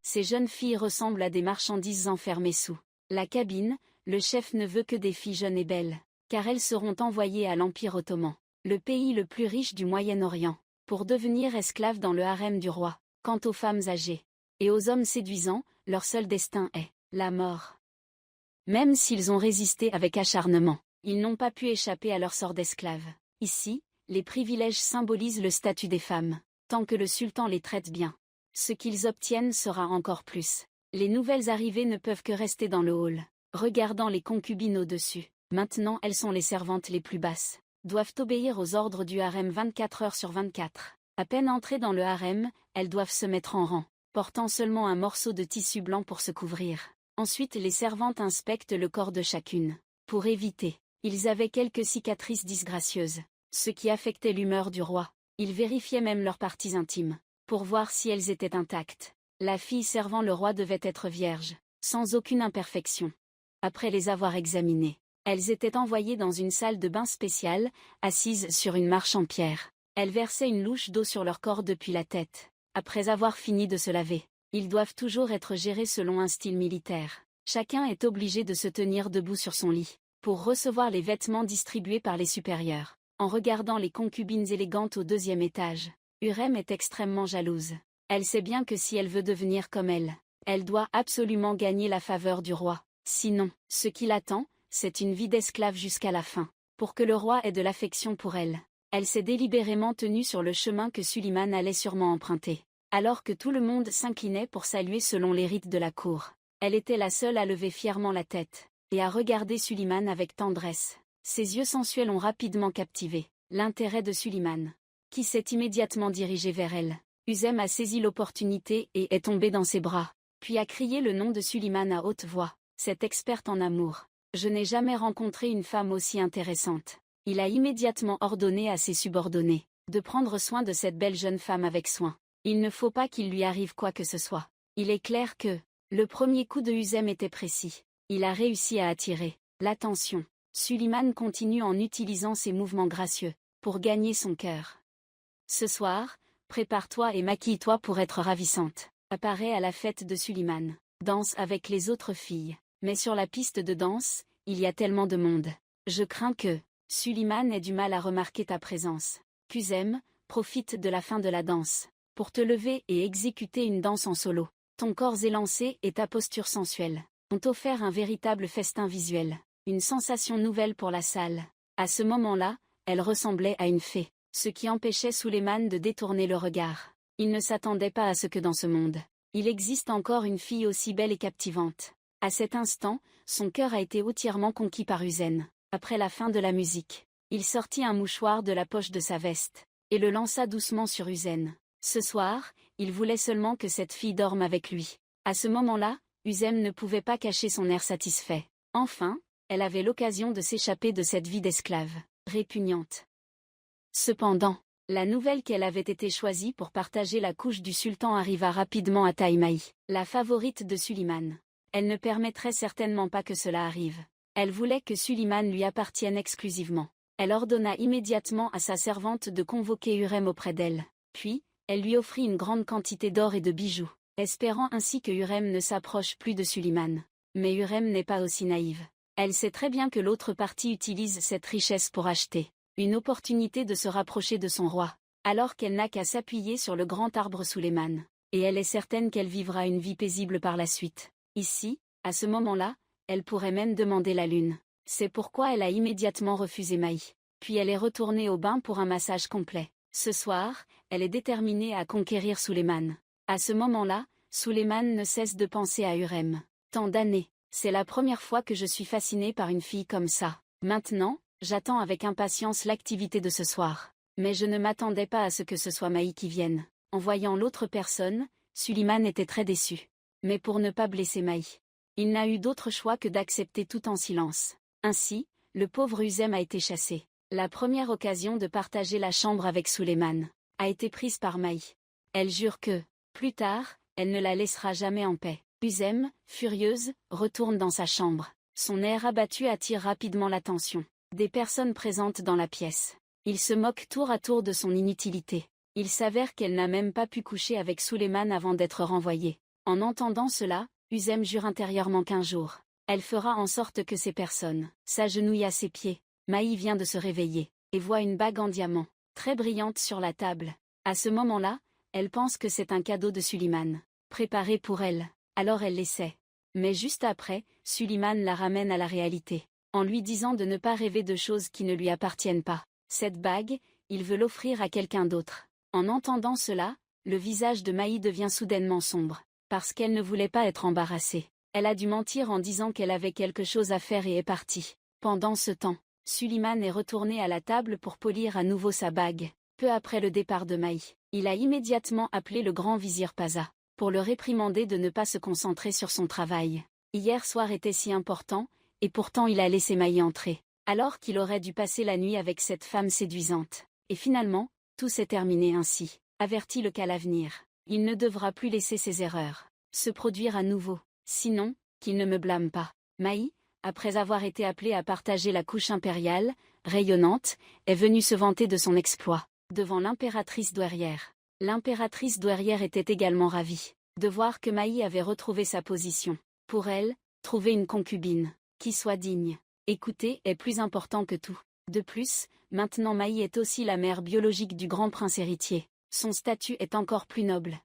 Ces jeunes filles ressemblent à des marchandises enfermées sous la cabine. Le chef ne veut que des filles jeunes et belles, car elles seront envoyées à l'Empire ottoman, le pays le plus riche du Moyen-Orient, pour devenir esclaves dans le harem du roi. Quant aux femmes âgées et aux hommes séduisants, leur seul destin est la mort. Même s'ils ont résisté avec acharnement, ils n'ont pas pu échapper à leur sort d'esclaves. Ici, les privilèges symbolisent le statut des femmes, tant que le sultan les traite bien. Ce qu'ils obtiennent sera encore plus. Les nouvelles arrivées ne peuvent que rester dans le hall, regardant les concubines au-dessus. Maintenant elles sont les servantes les plus basses, doivent obéir aux ordres du harem 24 heures sur 24. À peine entrées dans le harem, elles doivent se mettre en rang, portant seulement un morceau de tissu blanc pour se couvrir. Ensuite les servantes inspectent le corps de chacune. Pour éviter, ils avaient quelques cicatrices disgracieuses, ce qui affectait l'humeur du roi. Ils vérifiaient même leurs parties intimes, pour voir si elles étaient intactes. La fille servant le roi devait être vierge, sans aucune imperfection. Après les avoir examinées, elles étaient envoyées dans une salle de bain spéciale, assises sur une marche en pierre. Elles versaient une louche d'eau sur leur corps depuis la tête. Après avoir fini de se laver, ils doivent toujours être gérés selon un style militaire. Chacun est obligé de se tenir debout sur son lit, pour recevoir les vêtements distribués par les supérieurs. En regardant les concubines élégantes au 2e étage, Hurrem est extrêmement jalouse. Elle sait bien que si elle veut devenir comme elle doit absolument gagner la faveur du roi. Sinon, ce qui l'attend, c'est une vie d'esclave jusqu'à la fin. Pour que le roi ait de l'affection pour elle, elle s'est délibérément tenue sur le chemin que Suliman allait sûrement emprunter. Alors que tout le monde s'inclinait pour saluer selon les rites de la cour, elle était la seule à lever fièrement la tête, et à regarder Suliman avec tendresse. Ses yeux sensuels ont rapidement captivé l'intérêt de Suliman, qui s'est immédiatement dirigé vers elle. Huzem a saisi l'opportunité et est tombé dans ses bras, puis a crié le nom de Suliman à haute voix. Cette experte en amour, je n'ai jamais rencontré une femme aussi intéressante. Il a immédiatement ordonné à ses subordonnés de prendre soin de cette belle jeune femme avec soin. Il ne faut pas qu'il lui arrive quoi que ce soit. Il est clair que le premier coup de Huzem était précis. Il a réussi à attirer l'attention. Suliman continue en utilisant ses mouvements gracieux pour gagner son cœur. Ce soir, prépare-toi et maquille-toi pour être ravissante. Apparaît à la fête de Suliman. Danse avec les autres filles. Mais sur la piste de danse, il y a tellement de monde. Je crains que Suliman ait du mal à remarquer ta présence. Huzem, profite de la fin de la danse pour te lever et exécuter une danse en solo. Ton corps élancé et ta posture sensuelle ont offert un véritable festin visuel. Une sensation nouvelle pour la salle. À ce moment-là, elle ressemblait à une fée, ce qui empêchait Suleiman de détourner le regard. Il ne s'attendait pas à ce que dans ce monde, il existe encore une fille aussi belle et captivante. À cet instant, son cœur a été entièrement conquis par Huzem. Après la fin de la musique, il sortit un mouchoir de la poche de sa veste, et le lança doucement sur Huzem. Ce soir, il voulait seulement que cette fille dorme avec lui. À ce moment-là, Huzem ne pouvait pas cacher son air satisfait. Enfin, elle avait l'occasion de s'échapper de cette vie d'esclave, répugnante. Cependant, la nouvelle qu'elle avait été choisie pour partager la couche du sultan arriva rapidement à Taïmaï, la favorite de Suliman. Elle ne permettrait certainement pas que cela arrive. Elle voulait que Suliman lui appartienne exclusivement. Elle ordonna immédiatement à sa servante de convoquer Hurrem auprès d'elle. Puis, elle lui offrit une grande quantité d'or et de bijoux, espérant ainsi que Hurrem ne s'approche plus de Suliman. Mais Hurrem n'est pas aussi naïve. Elle sait très bien que l'autre partie utilise cette richesse pour acheter une opportunité de se rapprocher de son roi, alors qu'elle n'a qu'à s'appuyer sur le grand arbre Suleiman, et elle est certaine qu'elle vivra une vie paisible par la suite. Ici, à ce moment-là, elle pourrait même demander la lune. C'est pourquoi elle a immédiatement refusé Maï. Puis elle est retournée au bain pour un massage complet. Ce soir, elle est déterminée à conquérir Suleiman. À ce moment-là, Suleiman ne cesse de penser à Hurrem. Tant d'années. C'est la première fois que je suis fascinée par une fille comme ça. Maintenant, j'attends avec impatience l'activité de ce soir. Mais je ne m'attendais pas à ce que ce soit Maï qui vienne. En voyant l'autre personne, Suliman était très déçu. Mais pour ne pas blesser Maï, il n'a eu d'autre choix que d'accepter tout en silence. Ainsi, le pauvre Huzem a été chassé. La première occasion de partager la chambre avec Suleiman a été prise par Maï. Elle jure que, plus tard, elle ne la laissera jamais en paix. Huzem, furieuse, retourne dans sa chambre. Son air abattu attire rapidement l'attention des personnes présentes dans la pièce. Ils se moquent tour à tour de son inutilité. Il s'avère qu'elle n'a même pas pu coucher avec Suleiman avant d'être renvoyée. En entendant cela, Uzem jure intérieurement qu'un jour, elle fera en sorte que ces personnes s'agenouillent à ses pieds. Maï vient de se réveiller, et voit une bague en diamant, très brillante sur la table. À ce moment-là, elle pense que c'est un cadeau de Suliman, préparé pour elle, alors elle l'essaie. Mais juste après, Suliman la ramène à la réalité, en lui disant de ne pas rêver de choses qui ne lui appartiennent pas. Cette bague, il veut l'offrir à quelqu'un d'autre. En entendant cela, le visage de Maï devient soudainement sombre, parce qu'elle ne voulait pas être embarrassée. Elle a dû mentir en disant qu'elle avait quelque chose à faire et est partie. Pendant ce temps, Suliman est retourné à la table pour polir à nouveau sa bague. Peu après le départ de Maï, il a immédiatement appelé le grand vizir Paza, pour le réprimander de ne pas se concentrer sur son travail. Hier soir était si important, et pourtant il a laissé Maï entrer, alors qu'il aurait dû passer la nuit avec cette femme séduisante. Et finalement, tout s'est terminé ainsi, avertit-le qu'à l'avenir, il ne devra plus laisser ses erreurs se produire à nouveau, sinon, qu'il ne me blâme pas. Maï, après avoir été appelée à partager la couche impériale, rayonnante, est venue se vanter de son exploit, devant l'impératrice douairière. L'impératrice douairière était également ravie de voir que Maï avait retrouvé sa position. Pour elle, trouver une concubine qui soit digne, écouter est plus important que tout. De plus, maintenant Maï est aussi la mère biologique du grand prince héritier. Son statut est encore plus noble.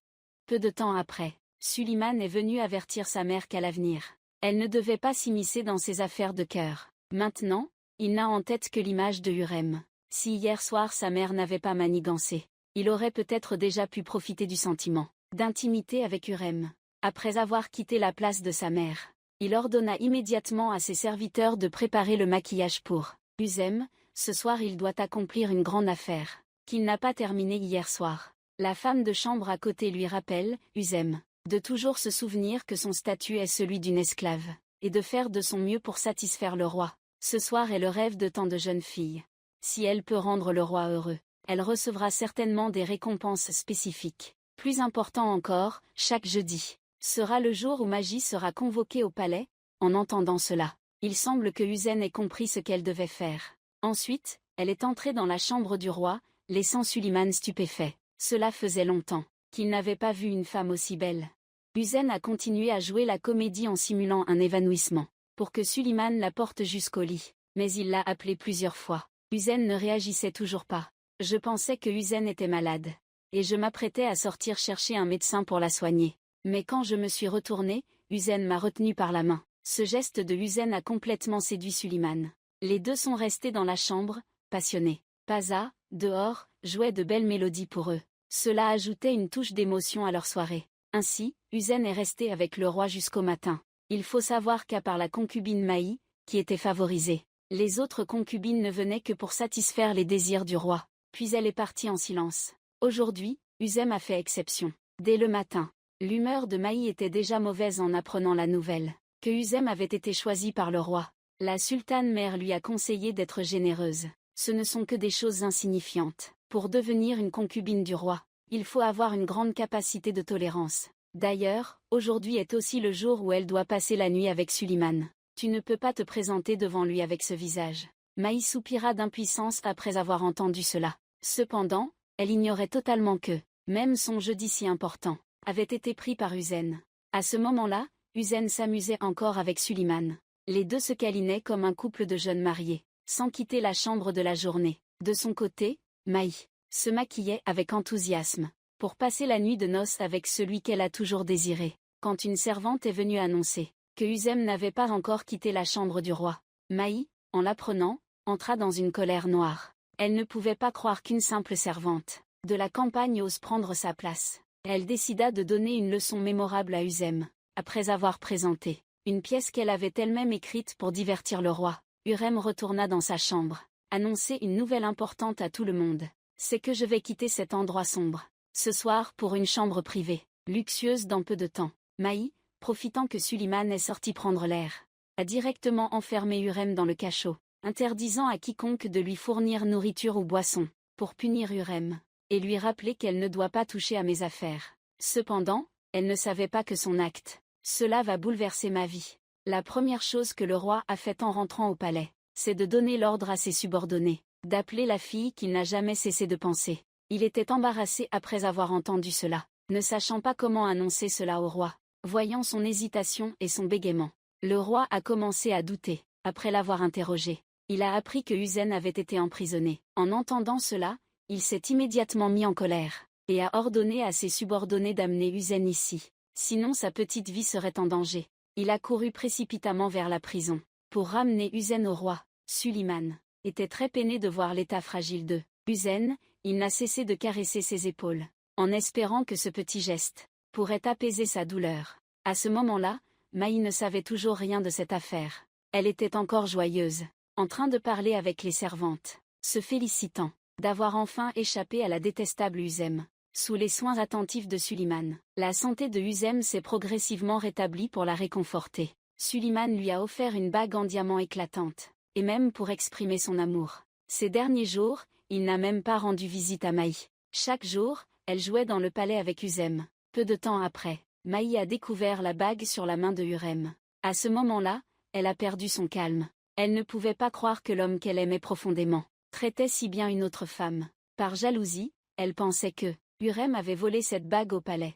Peu de temps après, Suliman est venu avertir sa mère qu'à l'avenir, elle ne devait pas s'immiscer dans ses affaires de cœur. Maintenant, il n'a en tête que l'image de Hurrem. Si hier soir sa mère n'avait pas manigancé, il aurait peut-être déjà pu profiter du sentiment d'intimité avec Hurrem. Après avoir quitté la place de sa mère, il ordonna immédiatement à ses serviteurs de préparer le maquillage pour Uzem. Ce soir il doit accomplir une grande affaire, qu'il n'a pas terminée hier soir. La femme de chambre à côté lui rappelle, Uzem, de toujours se souvenir que son statut est celui d'une esclave, et de faire de son mieux pour satisfaire le roi. Ce soir est le rêve de tant de jeunes filles. Si elle peut rendre le roi heureux, elle recevra certainement des récompenses spécifiques. Plus important encore, chaque jeudi sera le jour où Magie sera convoquée au palais. En entendant cela, il semble que Uzem ait compris ce qu'elle devait faire. Ensuite, elle est entrée dans la chambre du roi, laissant Suliman stupéfait. Cela faisait longtemps qu'il n'avait pas vu une femme aussi belle. Uzem a continué à jouer la comédie en simulant un évanouissement, pour que Suliman la porte jusqu'au lit, mais il l'a appelée plusieurs fois. Uzem ne réagissait toujours pas. Je pensais que Uzem était malade, et je m'apprêtais à sortir chercher un médecin pour la soigner. Mais quand je me suis retournée, Uzem m'a retenu par la main. Ce geste de Uzem a complètement séduit Suliman. Les deux sont restés dans la chambre, passionnés. Paza, dehors, jouait de belles mélodies pour eux. Cela ajoutait une touche d'émotion à leur soirée. Ainsi, Uzem est resté avec le roi jusqu'au matin. Il faut savoir qu'à part la concubine Maï, qui était favorisée, les autres concubines ne venaient que pour satisfaire les désirs du roi. Puis elle est partie en silence. Aujourd'hui, Uzem a fait exception. Dès le matin, l'humeur de Maï était déjà mauvaise en apprenant la nouvelle que Uzem avait été choisi par le roi. La sultane mère lui a conseillé d'être généreuse. Ce ne sont que des choses insignifiantes. Pour devenir une concubine du roi, il faut avoir une grande capacité de tolérance. D'ailleurs, aujourd'hui est aussi le jour où elle doit passer la nuit avec Suliman. Tu ne peux pas te présenter devant lui avec ce visage. Maï soupira d'impuissance après avoir entendu cela. Cependant, elle ignorait totalement que, même son jeudi si important, avait été pris par Uzem. À ce moment-là, Uzem s'amusait encore avec Suliman. Les deux se câlinaient comme un couple de jeunes mariés, sans quitter la chambre de la journée. De son côté, Maï se maquillait avec enthousiasme, pour passer la nuit de noces avec celui qu'elle a toujours désiré. Quand une servante est venue annoncer que Uzem n'avait pas encore quitté la chambre du roi, Maï, en l'apprenant, entra dans une colère noire. Elle ne pouvait pas croire qu'une simple servante de la campagne ose prendre sa place. Elle décida de donner une leçon mémorable à Uzem, après avoir présenté une pièce qu'elle avait elle-même écrite pour divertir le roi. Hurrem retourna dans sa chambre, annoncer une nouvelle importante à tout le monde. C'est que je vais quitter cet endroit sombre, ce soir pour une chambre privée, luxueuse dans peu de temps. Maï, profitant que Suliman est sorti prendre l'air, a directement enfermé Hurrem dans le cachot, interdisant à quiconque de lui fournir nourriture ou boisson, pour punir Hurrem, et lui rappeler qu'elle ne doit pas toucher à mes affaires. Cependant, elle ne savait pas que son acte, cela va bouleverser ma vie. La première chose que le roi a faite en rentrant au palais, c'est de donner l'ordre à ses subordonnés, d'appeler la fille qu'il n'a jamais cessé de penser. Il était embarrassé après avoir entendu cela, ne sachant pas comment annoncer cela au roi. Voyant son hésitation et son bégaiement, le roi a commencé à douter. Après l'avoir interrogé, il a appris que Husain avait été emprisonné. En entendant cela, il s'est immédiatement mis en colère, et a ordonné à ses subordonnés d'amener Husain ici. Sinon sa petite vie serait en danger. Il a couru précipitamment vers la prison, pour ramener Husain au roi. Suliman était très peiné de voir l'état fragile de Husain. Il n'a cessé de caresser ses épaules, en espérant que ce petit geste pourrait apaiser sa douleur. À ce moment-là, Maï ne savait toujours rien de cette affaire. Elle était encore joyeuse, en train de parler avec les servantes, se félicitant d'avoir enfin échappé à la détestable Husain. Sous les soins attentifs de Suliman, la santé de Husain s'est progressivement rétablie pour la réconforter. Suliman lui a offert une bague en diamant éclatante, et même pour exprimer son amour. Ces derniers jours, il n'a même pas rendu visite à Maï. Chaque jour, elle jouait dans le palais avec Husain. Peu de temps après, Maï a découvert la bague sur la main de Hurrem. À ce moment-là, elle a perdu son calme. Elle ne pouvait pas croire que l'homme qu'elle aimait profondément traitait si bien une autre femme. Par jalousie, elle pensait que Hurrem avait volé cette bague au palais.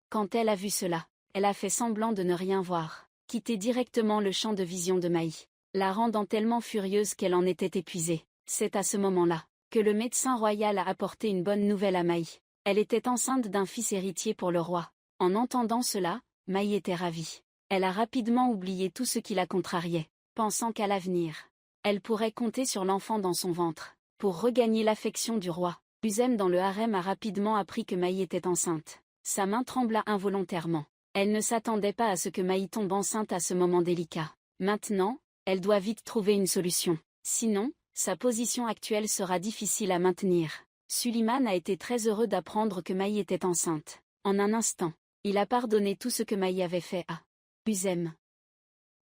Quand elle a vu cela, elle a fait semblant de ne rien voir, quitté directement le champ de vision de Maï, la rendant tellement furieuse qu'elle en était épuisée. C'est à ce moment-là que le médecin royal a apporté une bonne nouvelle à Maï. Elle était enceinte d'un fils héritier pour le roi. En entendant cela, Maï était ravie. Elle a rapidement oublié tout ce qui la contrariait, pensant qu'à l'avenir, elle pourrait compter sur l'enfant dans son ventre, pour regagner l'affection du roi. Husain dans le harem a rapidement appris que Maï était enceinte. Sa main trembla involontairement. Elle ne s'attendait pas à ce que Maï tombe enceinte à ce moment délicat. Maintenant, elle doit vite trouver une solution. Sinon, sa position actuelle sera difficile à maintenir. Suliman a été très heureux d'apprendre que Maï était enceinte. En un instant, il a pardonné tout ce que Maï avait fait à Husain.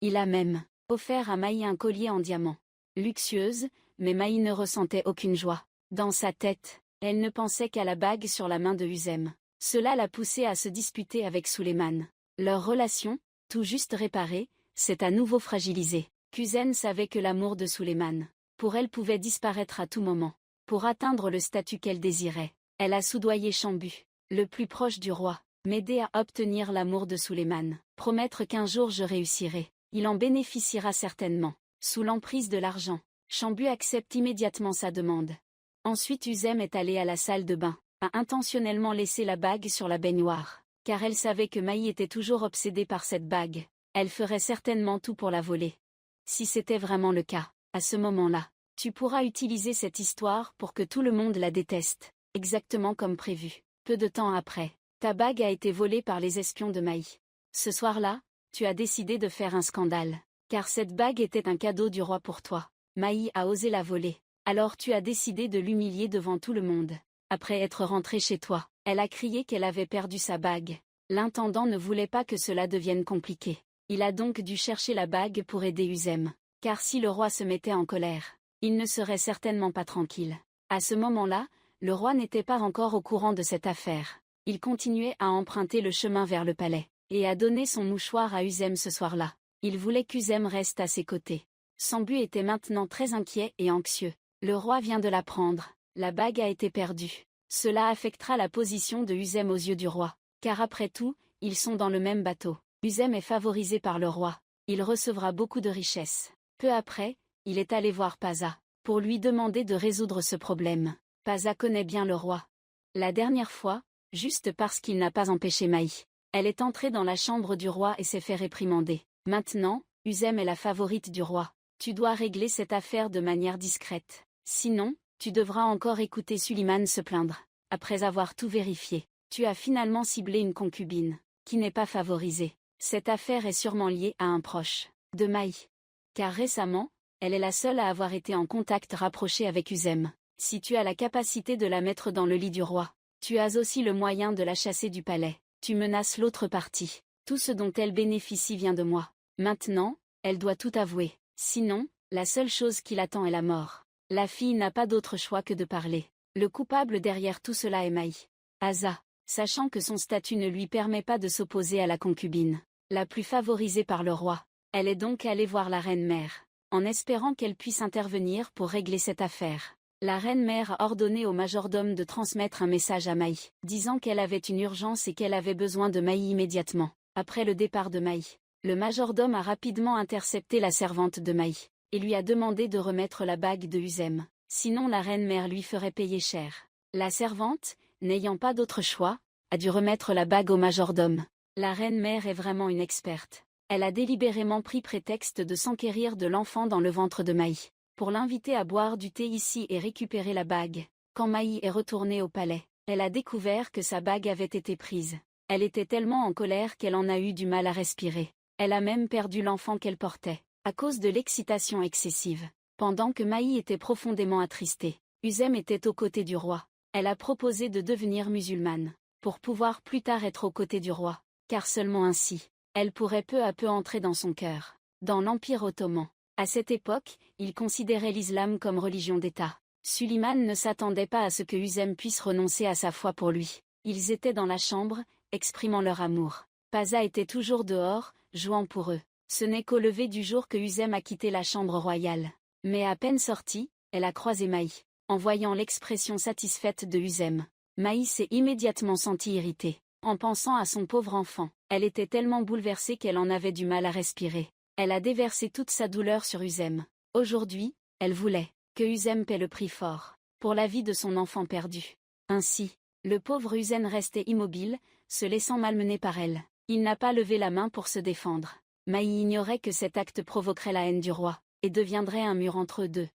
Il a même offert à Maï un collier en diamant. Luxueuse, mais Maï ne ressentait aucune joie. Dans sa tête, elle ne pensait qu'à la bague sur la main de Husain. Cela l'a poussée à se disputer avec Suleiman. Leur relation, tout juste réparée, s'est à nouveau fragilisée. Husain savait que l'amour de Suleiman, pour elle, pouvait disparaître à tout moment. Pour atteindre le statut qu'elle désirait, elle a soudoyé Chambu, le plus proche du roi, m'aider à obtenir l'amour de Suleiman, promettre qu'un jour je réussirai. Il en bénéficiera certainement. Sous l'emprise de l'argent, Chambu accepte immédiatement sa demande. Ensuite Husain est allée à la salle de bain, a intentionnellement laissé la bague sur la baignoire, car elle savait que Maï était toujours obsédée par cette bague. Elle ferait certainement tout pour la voler. Si c'était vraiment le cas, à ce moment-là, tu pourras utiliser cette histoire pour que tout le monde la déteste, exactement comme prévu. Peu de temps après, ta bague a été volée par les espions de Maï. Ce soir-là, tu as décidé de faire un scandale, car cette bague était un cadeau du roi pour toi. Maï a osé la voler, alors tu as décidé de l'humilier devant tout le monde. Après être rentrée chez toi, elle a crié qu'elle avait perdu sa bague. L'intendant ne voulait pas que cela devienne compliqué. Il a donc dû chercher la bague pour aider Husain, car si le roi se mettait en colère, il ne serait certainement pas tranquille. À ce moment-là, le roi n'était pas encore au courant de cette affaire. Il continuait à emprunter le chemin vers le palais, et a donné son mouchoir à Husain ce soir-là. Il voulait qu'Husain reste à ses côtés. Chambu était maintenant très inquiet et anxieux. Le roi vient de la prendre. La bague a été perdue. Cela affectera la position de Husain aux yeux du roi, car après tout, ils sont dans le même bateau. Husain est favorisé par le roi. Il recevra beaucoup de richesses. Peu après, il est allé voir Paza, pour lui demander de résoudre ce problème. Paza connaît bien le roi. La dernière fois, juste parce qu'il n'a pas empêché Maï, elle est entrée dans la chambre du roi et s'est fait réprimander. Maintenant, Husain est la favorite du roi. Tu dois régler cette affaire de manière discrète. Sinon, tu devras encore écouter Suliman se plaindre. Après avoir tout vérifié, tu as finalement ciblé une concubine, qui n'est pas favorisée. Cette affaire est sûrement liée à un proche de Maï. Car récemment, elle est la seule à avoir été en contact rapproché avec Husain. Si tu as la capacité de la mettre dans le lit du roi, tu as aussi le moyen de la chasser du palais. Tu menaces l'autre partie. Tout ce dont elle bénéficie vient de moi. Maintenant, elle doit tout avouer. Sinon, la seule chose qui l'attend est la mort. La fille n'a pas d'autre choix que de parler. Le coupable derrière tout cela est Maï. Asa, sachant que son statut ne lui permet pas de s'opposer à la concubine, la plus favorisée par le roi. Elle est donc allée voir la reine-mère, en espérant qu'elle puisse intervenir pour régler cette affaire. La reine-mère a ordonné au majordome de transmettre un message à Maï, disant qu'elle avait une urgence et qu'elle avait besoin de Maï immédiatement. Après le départ de Maï, le majordome a rapidement intercepté la servante de Maï, et lui a demandé de remettre la bague de Uzem, sinon la reine-mère lui ferait payer cher. La servante, n'ayant pas d'autre choix, a dû remettre la bague au majordome. La reine-mère est vraiment une experte. Elle a délibérément pris prétexte de s'enquérir de l'enfant dans le ventre de Maï, pour l'inviter à boire du thé ici et récupérer la bague. Quand Maï est retournée au palais, elle a découvert que sa bague avait été prise. Elle était tellement en colère qu'elle en a eu du mal à respirer. Elle a même perdu l'enfant qu'elle portait, à cause de l'excitation excessive. Pendant que Maï était profondément attristée, Uzem était aux côtés du roi. Elle a proposé de devenir musulmane, pour pouvoir plus tard être aux côtés du roi, car seulement ainsi, elle pourrait peu à peu entrer dans son cœur. Dans l'Empire ottoman, à cette époque, ils considéraient l'islam comme religion d'État. Suliman ne s'attendait pas à ce que Uzem puisse renoncer à sa foi pour lui. Ils étaient dans la chambre, exprimant leur amour. Paza était toujours dehors, jouant pour eux. Ce n'est qu'au lever du jour que Uzem a quitté la chambre royale. Mais à peine sortie, elle a croisé Maï. En voyant l'expression satisfaite de Uzem, Maï s'est immédiatement sentie irritée. En pensant à son pauvre enfant, elle était tellement bouleversée qu'elle en avait du mal à respirer. Elle a déversé toute sa douleur sur Uzem. Aujourd'hui, elle voulait que Uzem paie le prix fort, pour la vie de son enfant perdu. Ainsi, le pauvre Uzem restait immobile, se laissant malmener par elle. Il n'a pas levé la main pour se défendre. Maï ignorait que cet acte provoquerait la haine du roi, et deviendrait un mur entre eux deux.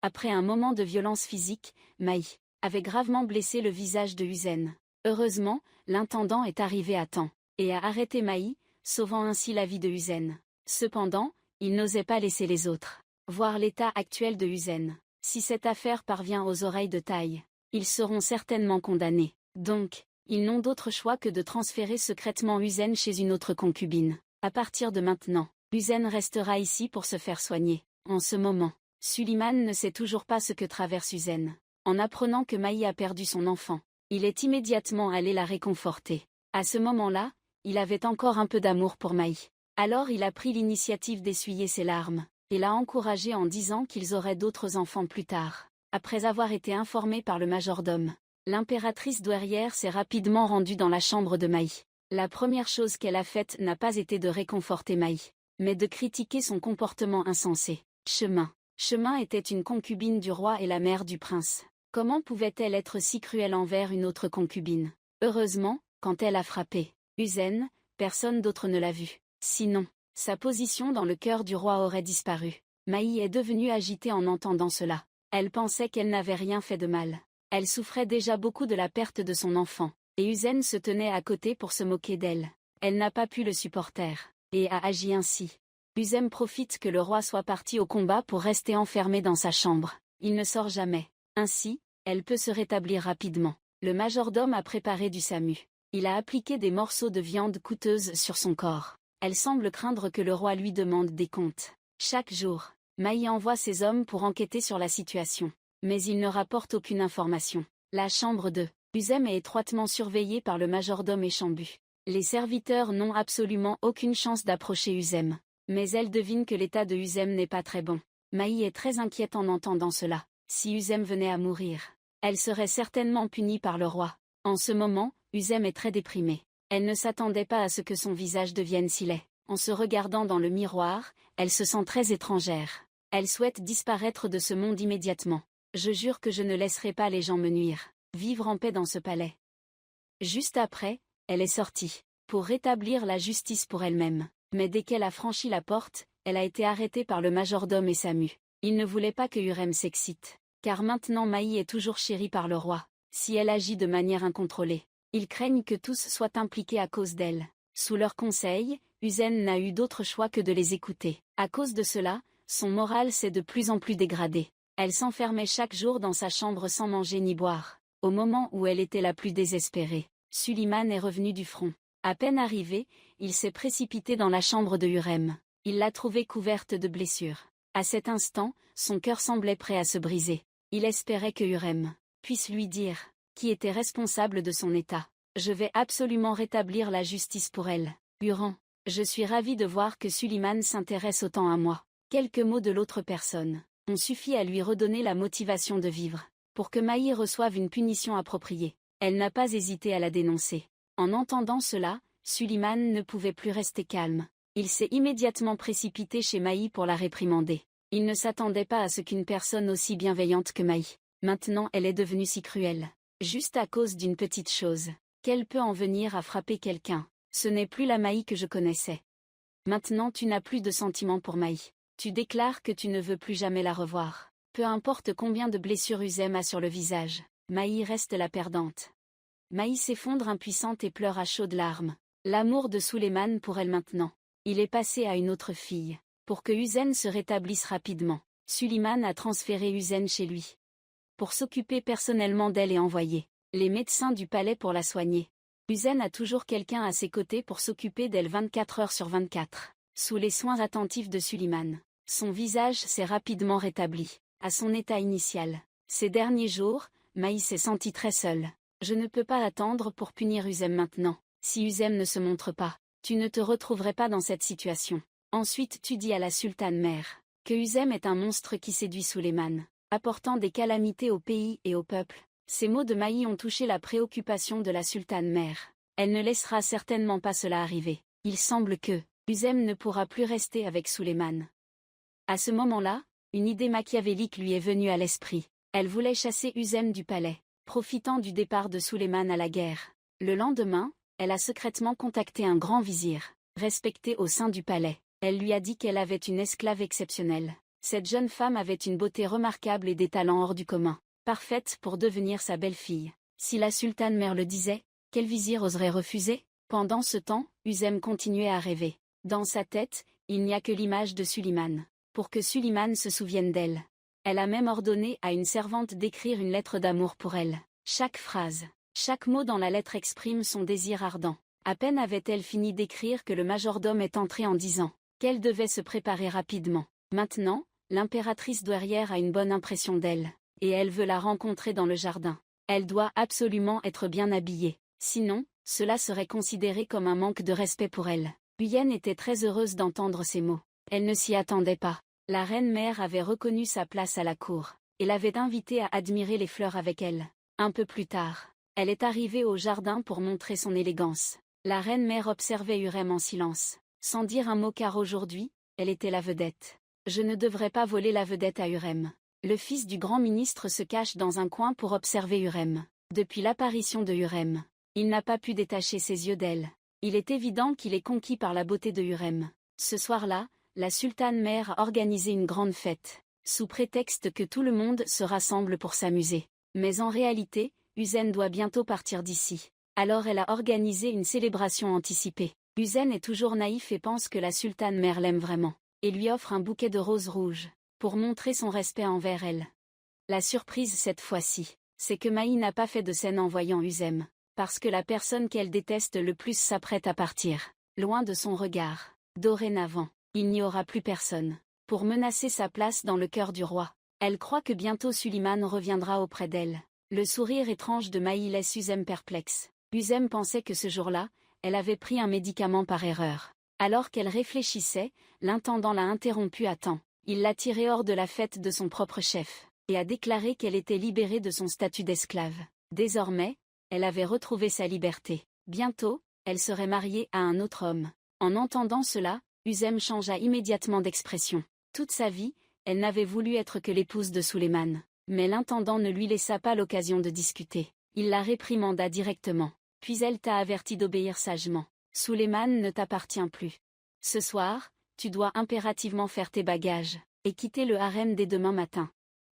Après un moment de violence physique, Maï avait gravement blessé le visage de Uzem. Heureusement, l'intendant est arrivé à temps, et a arrêté Maï, sauvant ainsi la vie de Uzem. Cependant, il n'osait pas laisser les autres voir l'état actuel de Uzem. Si cette affaire parvient aux oreilles de Taï, ils seront certainement condamnés. Donc, ils n'ont d'autre choix que de transférer secrètement Uzem chez une autre concubine. À partir de maintenant, Uzem restera ici pour se faire soigner. En ce moment, Suliman ne sait toujours pas ce que traverse Uzem. En apprenant que Maï a perdu son enfant, il est immédiatement allé la réconforter. À ce moment-là, il avait encore un peu d'amour pour Maï. Alors il a pris l'initiative d'essuyer ses larmes, et l'a encouragée en disant qu'ils auraient d'autres enfants plus tard. Après avoir été informée par le majordome, l'impératrice douairière s'est rapidement rendue dans la chambre de Maï. La première chose qu'elle a faite n'a pas été de réconforter Maï, mais de critiquer son comportement insensé. Chemin était une concubine du roi et la mère du prince. Comment pouvait-elle être si cruelle envers une autre concubine? Heureusement, quand elle a frappé Uzem, personne d'autre ne l'a vue. Sinon, sa position dans le cœur du roi aurait disparu. Maï est devenue agitée en entendant cela. Elle pensait qu'elle n'avait rien fait de mal. Elle souffrait déjà beaucoup de la perte de son enfant, et Uzem se tenait à côté pour se moquer d'elle. Elle n'a pas pu le supporter, et a agi ainsi. Uzem profite que le roi soit parti au combat pour rester enfermé dans sa chambre. Il ne sort jamais. Ainsi, elle peut se rétablir rapidement. Le majordome a préparé du samu. Il a appliqué des morceaux de viande coûteuse sur son corps. Elle semble craindre que le roi lui demande des comptes. Chaque jour, Maï envoie ses hommes pour enquêter sur la situation. Mais ils ne rapportent aucune information. La chambre de Uzem est étroitement surveillée par le majordome Échambu. Les serviteurs n'ont absolument aucune chance d'approcher Uzem. Mais elle devine que l'état de Uzem n'est pas très bon. Maï est très inquiète en entendant cela. Si Uzem venait à mourir, elle serait certainement punie par le roi. En ce moment, Uzem est très déprimée. Elle ne s'attendait pas à ce que son visage devienne si laid. En se regardant dans le miroir, elle se sent très étrangère. Elle souhaite disparaître de ce monde immédiatement. Je jure que je ne laisserai pas les gens me nuire. Vivre en paix dans ce palais. Juste après, elle est sortie, pour rétablir la justice pour elle-même. Mais dès qu'elle a franchi la porte, elle a été arrêtée par le majordome et Samu. Il ne voulait pas que Hurrem s'excite. Car maintenant Maï est toujours chérie par le roi. Si elle agit de manière incontrôlée, ils craignent que tous soient impliqués à cause d'elle. Sous leur conseil, Uzem n'a eu d'autre choix que de les écouter. À cause de cela, son moral s'est de plus en plus dégradé. Elle s'enfermait chaque jour dans sa chambre sans manger ni boire. Au moment où elle était la plus désespérée, Suliman est revenu du front. À peine arrivé, il s'est précipité dans la chambre de Hurrem. Il l'a trouvée couverte de blessures. À cet instant, son cœur semblait prêt à se briser. Il espérait que Hurrem puisse lui dire qui était responsable de son état. Je vais absolument rétablir la justice pour elle. Hurrem, je suis ravi de voir que Suliman s'intéresse autant à moi. Quelques mots de l'autre personne ont suffi à lui redonner la motivation de vivre. Pour que Maï reçoive une punition appropriée, elle n'a pas hésité à la dénoncer. En entendant cela, Suliman ne pouvait plus rester calme. Il s'est immédiatement précipité chez Maï pour la réprimander. Il ne s'attendait pas à ce qu'une personne aussi bienveillante que Maï. Maintenant elle est devenue si cruelle. Juste à cause d'une petite chose. Qu'elle peut en venir à frapper quelqu'un. Ce n'est plus la Maï que je connaissais. Maintenant tu n'as plus de sentiments pour Maï. Tu déclares que tu ne veux plus jamais la revoir. Peu importe combien de blessures Uzem a sur le visage, Maï reste la perdante. Maï s'effondre impuissante et pleure à chaudes larmes. L'amour de Suleiman pour elle maintenant. Il est passé à une autre fille. Pour que Uzem se rétablisse rapidement, Suleiman a transféré Uzem chez lui. Pour s'occuper personnellement d'elle et envoyer les médecins du palais pour la soigner. Uzem a toujours quelqu'un à ses côtés pour s'occuper d'elle 24 heures sur 24. Sous les soins attentifs de Suleiman, son visage s'est rapidement rétabli à son état initial. Ces derniers jours, Maï s'est sentie très seule. Je ne peux pas attendre pour punir Uzem maintenant. Si Uzem ne se montre pas, tu ne te retrouverais pas dans cette situation. Ensuite tu dis à la sultane mère que Uzem est un monstre qui séduit Suleiman, apportant des calamités au pays et au peuple. Ces mots de Maï ont touché la préoccupation de la sultane mère. Elle ne laissera certainement pas cela arriver. Il semble que Uzem ne pourra plus rester avec Suleiman. À ce moment-là, une idée machiavélique lui est venue à l'esprit. Elle voulait chasser Uzem du palais, profitant du départ de Suleiman à la guerre. Le lendemain, elle a secrètement contacté un grand vizir, respecté au sein du palais. Elle lui a dit qu'elle avait une esclave exceptionnelle. Cette jeune femme avait une beauté remarquable et des talents hors du commun, parfaite pour devenir sa belle-fille. Si la sultane mère le disait, quel vizir oserait refuser? Pendant ce temps, Uzem continuait à rêver. Dans sa tête, il n'y a que l'image de Suleiman. Pour que Suleiman se souvienne d'elle. Elle a même ordonné à une servante d'écrire une lettre d'amour pour elle. Chaque phrase, chaque mot dans la lettre exprime son désir ardent. À peine avait-elle fini d'écrire que le majordome est entré en disant qu'elle devait se préparer rapidement. Maintenant, l'impératrice douairière a une bonne impression d'elle, et elle veut la rencontrer dans le jardin. Elle doit absolument être bien habillée, sinon, cela serait considéré comme un manque de respect pour elle. Uyên était très heureuse d'entendre ces mots. Elle ne s'y attendait pas. La reine-mère avait reconnu sa place à la cour, et l'avait invitée à admirer les fleurs avec elle. Un peu plus tard, elle est arrivée au jardin pour montrer son élégance. La reine-mère observait Hurrem en silence, sans dire un mot car aujourd'hui, elle était la vedette. Je ne devrais pas voler la vedette à Hurrem. Le fils du grand ministre se cache dans un coin pour observer Hurrem. Depuis l'apparition de Hurrem, il n'a pas pu détacher ses yeux d'elle. Il est évident qu'il est conquis par la beauté de Hurrem. Ce soir-là, la sultane mère a organisé une grande fête, sous prétexte que tout le monde se rassemble pour s'amuser. Mais en réalité, Uzem doit bientôt partir d'ici. Alors elle a organisé une célébration anticipée. Uzem est toujours naïf et pense que la sultane mère l'aime vraiment, et lui offre un bouquet de roses rouges, pour montrer son respect envers elle. La surprise cette fois-ci, c'est que Maï n'a pas fait de scène en voyant Uzem, parce que la personne qu'elle déteste le plus s'apprête à partir, loin de son regard. Dorénavant, il n'y aura plus personne pour menacer sa place dans le cœur du roi. Elle croit que bientôt Suleiman reviendra auprès d'elle. Le sourire étrange de Maï laisse Uzem perplexe. Uzem pensait que ce jour-là, elle avait pris un médicament par erreur. Alors qu'elle réfléchissait, l'intendant l'a interrompue à temps. Il l'a tirée hors de la fête de son propre chef, et a déclaré qu'elle était libérée de son statut d'esclave. Désormais, elle avait retrouvé sa liberté. Bientôt, elle serait mariée à un autre homme. En entendant cela, Uzem changea immédiatement d'expression. Toute sa vie, elle n'avait voulu être que l'épouse de Suleiman. Mais l'intendant ne lui laissa pas l'occasion de discuter. Il la réprimanda directement. Puis elle t'a averti d'obéir sagement. Suleiman ne t'appartient plus. Ce soir, tu dois impérativement faire tes bagages, et quitter le harem dès demain matin.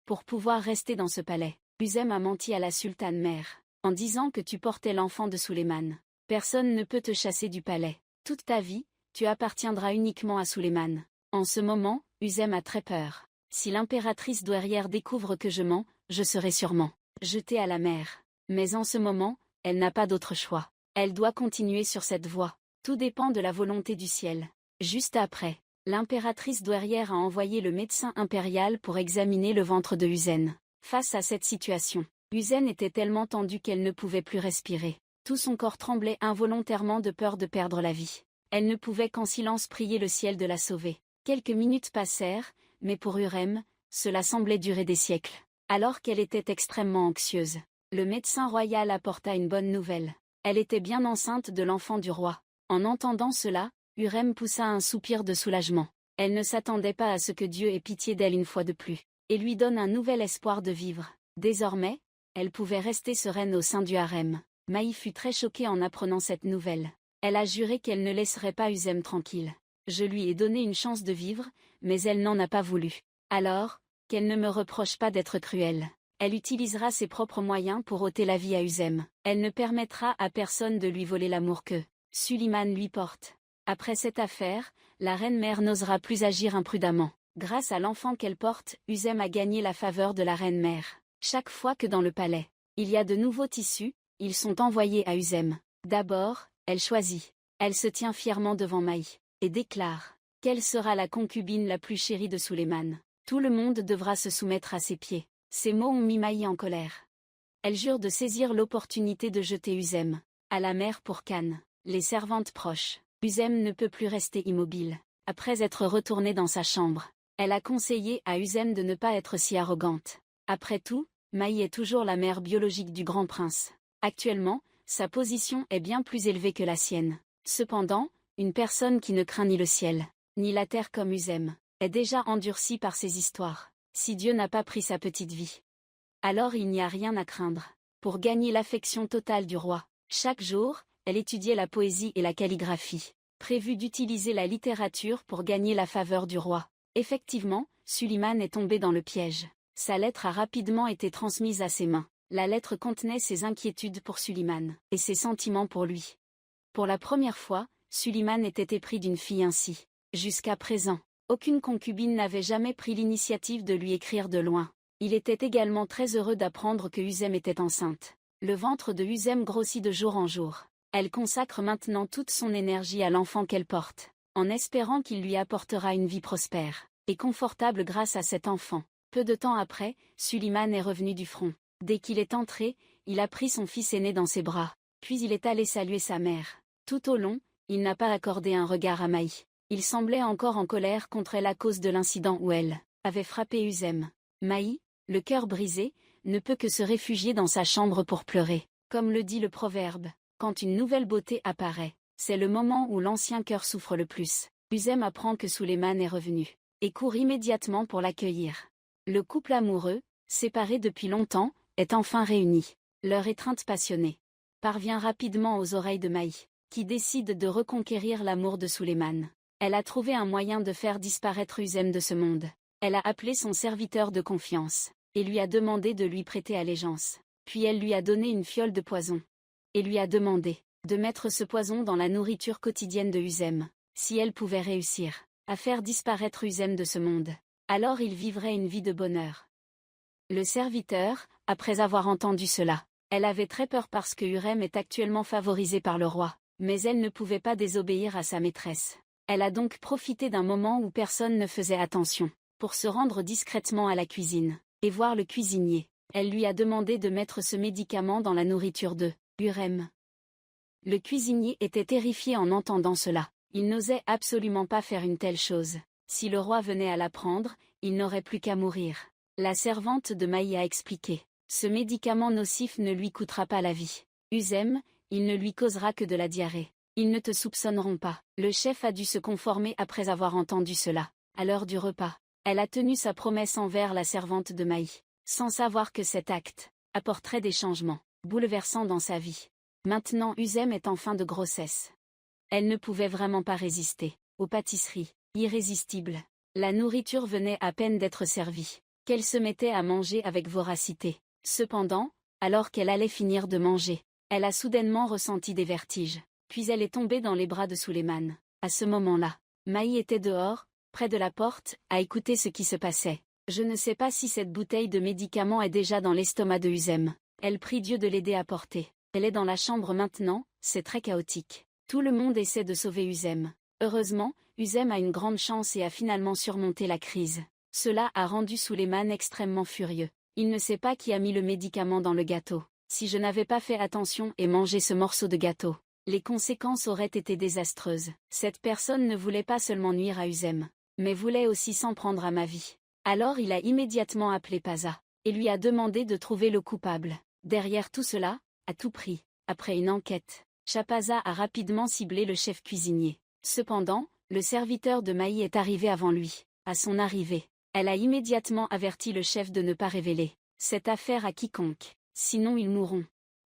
Pour pouvoir rester dans ce palais, Uzem a menti à la sultane mère, en disant que tu portais l'enfant de Suleiman. Personne ne peut te chasser du palais. Toute ta vie, tu appartiendras uniquement à Suleiman. En ce moment, Uzem a très peur. Si l'impératrice douairière découvre que je mens, je serai sûrement jetée à la mer. Mais en ce moment, elle n'a pas d'autre choix. Elle doit continuer sur cette voie. Tout dépend de la volonté du ciel. Juste après, l'impératrice douairière a envoyé le médecin impérial pour examiner le ventre de Uzem. Face à cette situation, Uzem était tellement tendue qu'elle ne pouvait plus respirer. Tout son corps tremblait involontairement de peur de perdre la vie. Elle ne pouvait qu'en silence prier le ciel de la sauver. Quelques minutes passèrent, mais pour Hurrem, cela semblait durer des siècles. Alors qu'elle était extrêmement anxieuse, le médecin royal apporta une bonne nouvelle. Elle était bien enceinte de l'enfant du roi. En entendant cela, Hurem poussa un soupir de soulagement. Elle ne s'attendait pas à ce que Dieu ait pitié d'elle une fois de plus, et lui donne un nouvel espoir de vivre. Désormais, elle pouvait rester sereine au sein du harem. Maï fut très choquée en apprenant cette nouvelle. Elle a juré qu'elle ne laisserait pas Huzem tranquille. Je lui ai donné une chance de vivre, mais elle n'en a pas voulu. Alors, qu'elle ne me reproche pas d'être cruelle. Elle utilisera ses propres moyens pour ôter la vie à Huzem. Elle ne permettra à personne de lui voler l'amour que Suliman lui porte. Après cette affaire, la reine-mère n'osera plus agir imprudemment. Grâce à l'enfant qu'elle porte, Huzem a gagné la faveur de la reine-mère. Chaque fois que dans le palais, il y a de nouveaux tissus, ils sont envoyés à Huzem. D'abord, elle choisit. Elle se tient fièrement devant Maï, et déclare qu'elle sera la concubine la plus chérie de Suleiman. Tout le monde devra se soumettre à ses pieds. Ces mots ont mis Maï en colère. Elle jure de saisir l'opportunité de jeter Huzem à la mer pour Cannes. Les servantes proches. Huzem ne peut plus rester immobile. Après être retournée dans sa chambre, elle a conseillé à Huzem de ne pas être si arrogante. Après tout, Maï est toujours la mère biologique du grand prince. Actuellement, sa position est bien plus élevée que la sienne. Cependant, une personne qui ne craint ni le ciel, ni la terre comme Huzem, est déjà endurcie par ces histoires. Si Dieu n'a pas pris sa petite vie, alors il n'y a rien à craindre. Pour gagner l'affection totale du roi, chaque jour, elle étudiait la poésie et la calligraphie. Prévu d'utiliser la littérature pour gagner la faveur du roi. Effectivement, Suliman est tombé dans le piège. Sa lettre a rapidement été transmise à ses mains. La lettre contenait ses inquiétudes pour Suliman, et ses sentiments pour lui. Pour la première fois, Suliman était épris d'une fille ainsi. Jusqu'à présent, aucune concubine n'avait jamais pris l'initiative de lui écrire de loin. Il était également très heureux d'apprendre que Huzem était enceinte. Le ventre de Huzem grossit de jour en jour. Elle consacre maintenant toute son énergie à l'enfant qu'elle porte, en espérant qu'il lui apportera une vie prospère et confortable grâce à cet enfant. Peu de temps après, Suliman est revenu du front. Dès qu'il est entré, il a pris son fils aîné dans ses bras, puis il est allé saluer sa mère. Tout au long, il n'a pas accordé un regard à Maï. Il semblait encore en colère contre elle à cause de l'incident où elle avait frappé Huzem. Maï, le cœur brisé, ne peut que se réfugier dans sa chambre pour pleurer. Comme le dit le proverbe, quand une nouvelle beauté apparaît, c'est le moment où l'ancien cœur souffre le plus. Huzem apprend que Suleiman est revenu, et court immédiatement pour l'accueillir. Le couple amoureux, séparé depuis longtemps, est enfin réuni. Leur étreinte passionnée parvient rapidement aux oreilles de Maï, qui décide de reconquérir l'amour de Suleiman. Elle a trouvé un moyen de faire disparaître Huzem de ce monde. Elle a appelé son serviteur de confiance, et lui a demandé de lui prêter allégeance. Puis elle lui a donné une fiole de poison, et lui a demandé de mettre ce poison dans la nourriture quotidienne de Huzem. Si elle pouvait réussir à faire disparaître Huzem de ce monde, alors il vivrait une vie de bonheur. Le serviteur, après avoir entendu cela, elle avait très peur parce que Hurem est actuellement favorisé par le roi, mais elle ne pouvait pas désobéir à sa maîtresse. Elle a donc profité d'un moment où personne ne faisait attention, pour se rendre discrètement à la cuisine, et voir le cuisinier. Elle lui a demandé de mettre ce médicament dans la nourriture de Hurem. Le cuisinier était terrifié en entendant cela. Il n'osait absolument pas faire une telle chose. Si le roi venait à l'apprendre, il n'aurait plus qu'à mourir. La servante de Maï a expliqué. Ce médicament nocif ne lui coûtera pas la vie. Huzem, il ne lui causera que de la diarrhée. Ils ne te soupçonneront pas. Le chef a dû se conformer après avoir entendu cela. À l'heure du repas, elle a tenu sa promesse envers la servante de Maï, sans savoir que cet acte apporterait des changements bouleversants dans sa vie. Maintenant Huzem est en fin de grossesse. Elle ne pouvait vraiment pas résister aux pâtisseries, irrésistibles. La nourriture venait à peine d'être servie, qu'elle se mettait à manger avec voracité. Cependant, alors qu'elle allait finir de manger, elle a soudainement ressenti des vertiges. Puis elle est tombée dans les bras de Suleiman. À ce moment-là, Maï était dehors, près de la porte, à écouter ce qui se passait. Je ne sais pas si cette bouteille de médicament est déjà dans l'estomac de Huzem. Elle prie Dieu de l'aider à porter. Elle est dans la chambre maintenant, c'est très chaotique. Tout le monde essaie de sauver Huzem. Heureusement, Huzem a une grande chance et a finalement surmonté la crise. Cela a rendu Suleiman extrêmement furieux. Il ne sait pas qui a mis le médicament dans le gâteau. Si je n'avais pas fait attention et mangé ce morceau de gâteau, les conséquences auraient été désastreuses. Cette personne ne voulait pas seulement nuire à Huzem, mais voulait aussi s'en prendre à ma vie. Alors il a immédiatement appelé Paza, et lui a demandé de trouver le coupable. Derrière tout cela, à tout prix, après une enquête, Shahpaza a rapidement ciblé le chef cuisinier. Cependant, le serviteur de Maï est arrivé avant lui. À son arrivée, elle a immédiatement averti le chef de ne pas révéler cette affaire à quiconque, sinon ils mourront.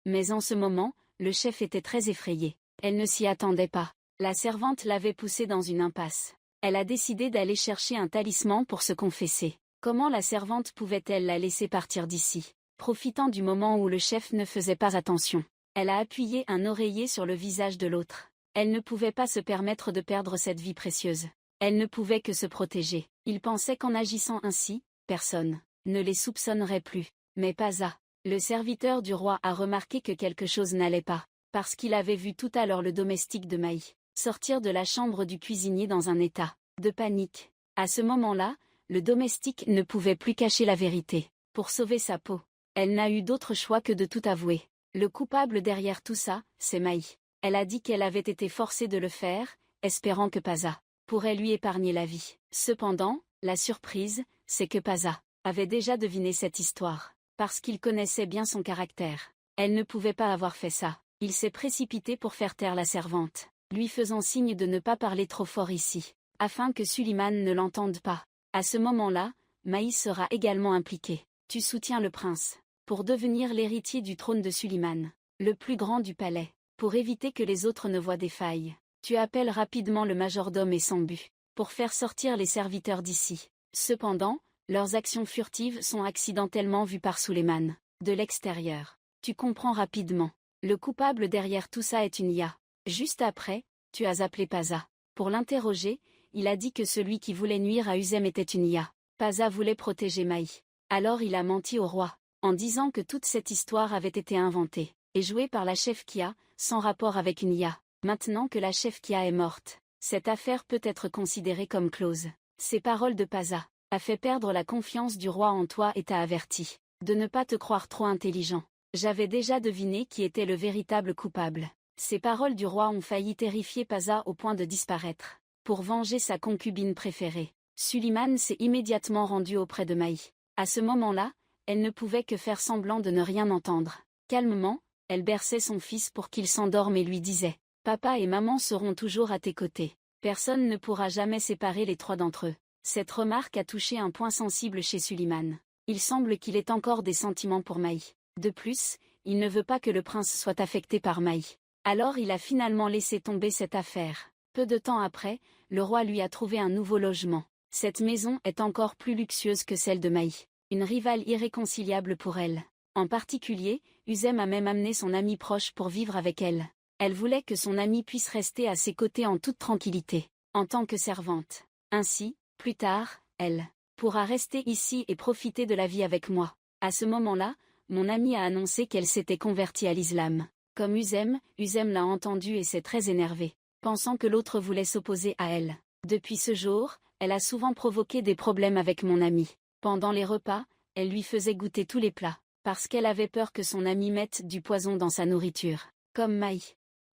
Mais en ce moment, le chef était très effrayé. Elle ne s'y attendait pas. La servante l'avait poussée dans une impasse. Elle a décidé d'aller chercher un talisman pour se confesser. Comment la servante pouvait-elle la laisser partir d'ici? Profitant du moment où le chef ne faisait pas attention, elle a appuyé un oreiller sur le visage de l'autre. Elle ne pouvait pas se permettre de perdre cette vie précieuse. Elle ne pouvait que se protéger. Il pensait qu'en agissant ainsi, personne ne les soupçonnerait plus. Mais Paza, le serviteur du roi, a remarqué que quelque chose n'allait pas, parce qu'il avait vu tout à l'heure le domestique de Maï sortir de la chambre du cuisinier dans un état de panique. À ce moment-là, le domestique ne pouvait plus cacher la vérité. Pour sauver sa peau, elle n'a eu d'autre choix que de tout avouer. Le coupable derrière tout ça, c'est Maï. Elle a dit qu'elle avait été forcée de le faire, espérant que Paza pourrait lui épargner la vie. Cependant, la surprise, c'est que Paza avait déjà deviné cette histoire, parce qu'il connaissait bien son caractère. Elle ne pouvait pas avoir fait ça. Il s'est précipité pour faire taire la servante, lui faisant signe de ne pas parler trop fort ici, afin que Suliman ne l'entende pas. À ce moment-là, Maï sera également impliqué. Tu soutiens le prince, pour devenir l'héritier du trône de Suliman, le plus grand du palais. Pour éviter que les autres ne voient des failles, tu appelles rapidement le majordome et Sambu, pour faire sortir les serviteurs d'ici. Cependant, leurs actions furtives sont accidentellement vues par Suleiman, de l'extérieur. Tu comprends rapidement. Le coupable derrière tout ça est Unia. Juste après, tu as appelé Paza. Pour l'interroger, il a dit que celui qui voulait nuire à Uzem était Unia. Paza voulait protéger Maï. Alors il a menti au roi, en disant que toute cette histoire avait été inventée et jouée par la chef Kia, sans rapport avec Unia. Maintenant que la chef Kia est morte, cette affaire peut être considérée comme close. Ces paroles de Paza a fait perdre la confiance du roi en toi et t'a averti de ne pas te croire trop intelligent. J'avais déjà deviné qui était le véritable coupable. Ces paroles du roi ont failli terrifier Paza au point de disparaître. Pour venger sa concubine préférée, Suliman s'est immédiatement rendu auprès de Maï. À ce moment-là, elle ne pouvait que faire semblant de ne rien entendre. Calmement, elle berçait son fils pour qu'il s'endorme et lui disait « Papa et maman seront toujours à tes côtés. Personne ne pourra jamais séparer les trois d'entre eux. » Cette remarque a touché un point sensible chez Suliman. Il semble qu'il ait encore des sentiments pour Maï. De plus, il ne veut pas que le prince soit affecté par Maï. Alors il a finalement laissé tomber cette affaire. Peu de temps après, le roi lui a trouvé un nouveau logement. Cette maison est encore plus luxueuse que celle de Maï. Une rivale irréconciliable pour elle. En particulier, Uzem a même amené son amie proche pour vivre avec elle. Elle voulait que son amie puisse rester à ses côtés en toute tranquillité, en tant que servante. Ainsi, plus tard, elle pourra rester ici et profiter de la vie avec moi. À ce moment-là, mon amie a annoncé qu'elle s'était convertie à l'islam. Comme Uzem l'a entendu et s'est très énervée, pensant que l'autre voulait s'opposer à elle. Depuis ce jour, elle a souvent provoqué des problèmes avec mon amie. Pendant les repas, elle lui faisait goûter tous les plats, parce qu'elle avait peur que son amie mette du poison dans sa nourriture, comme Maï.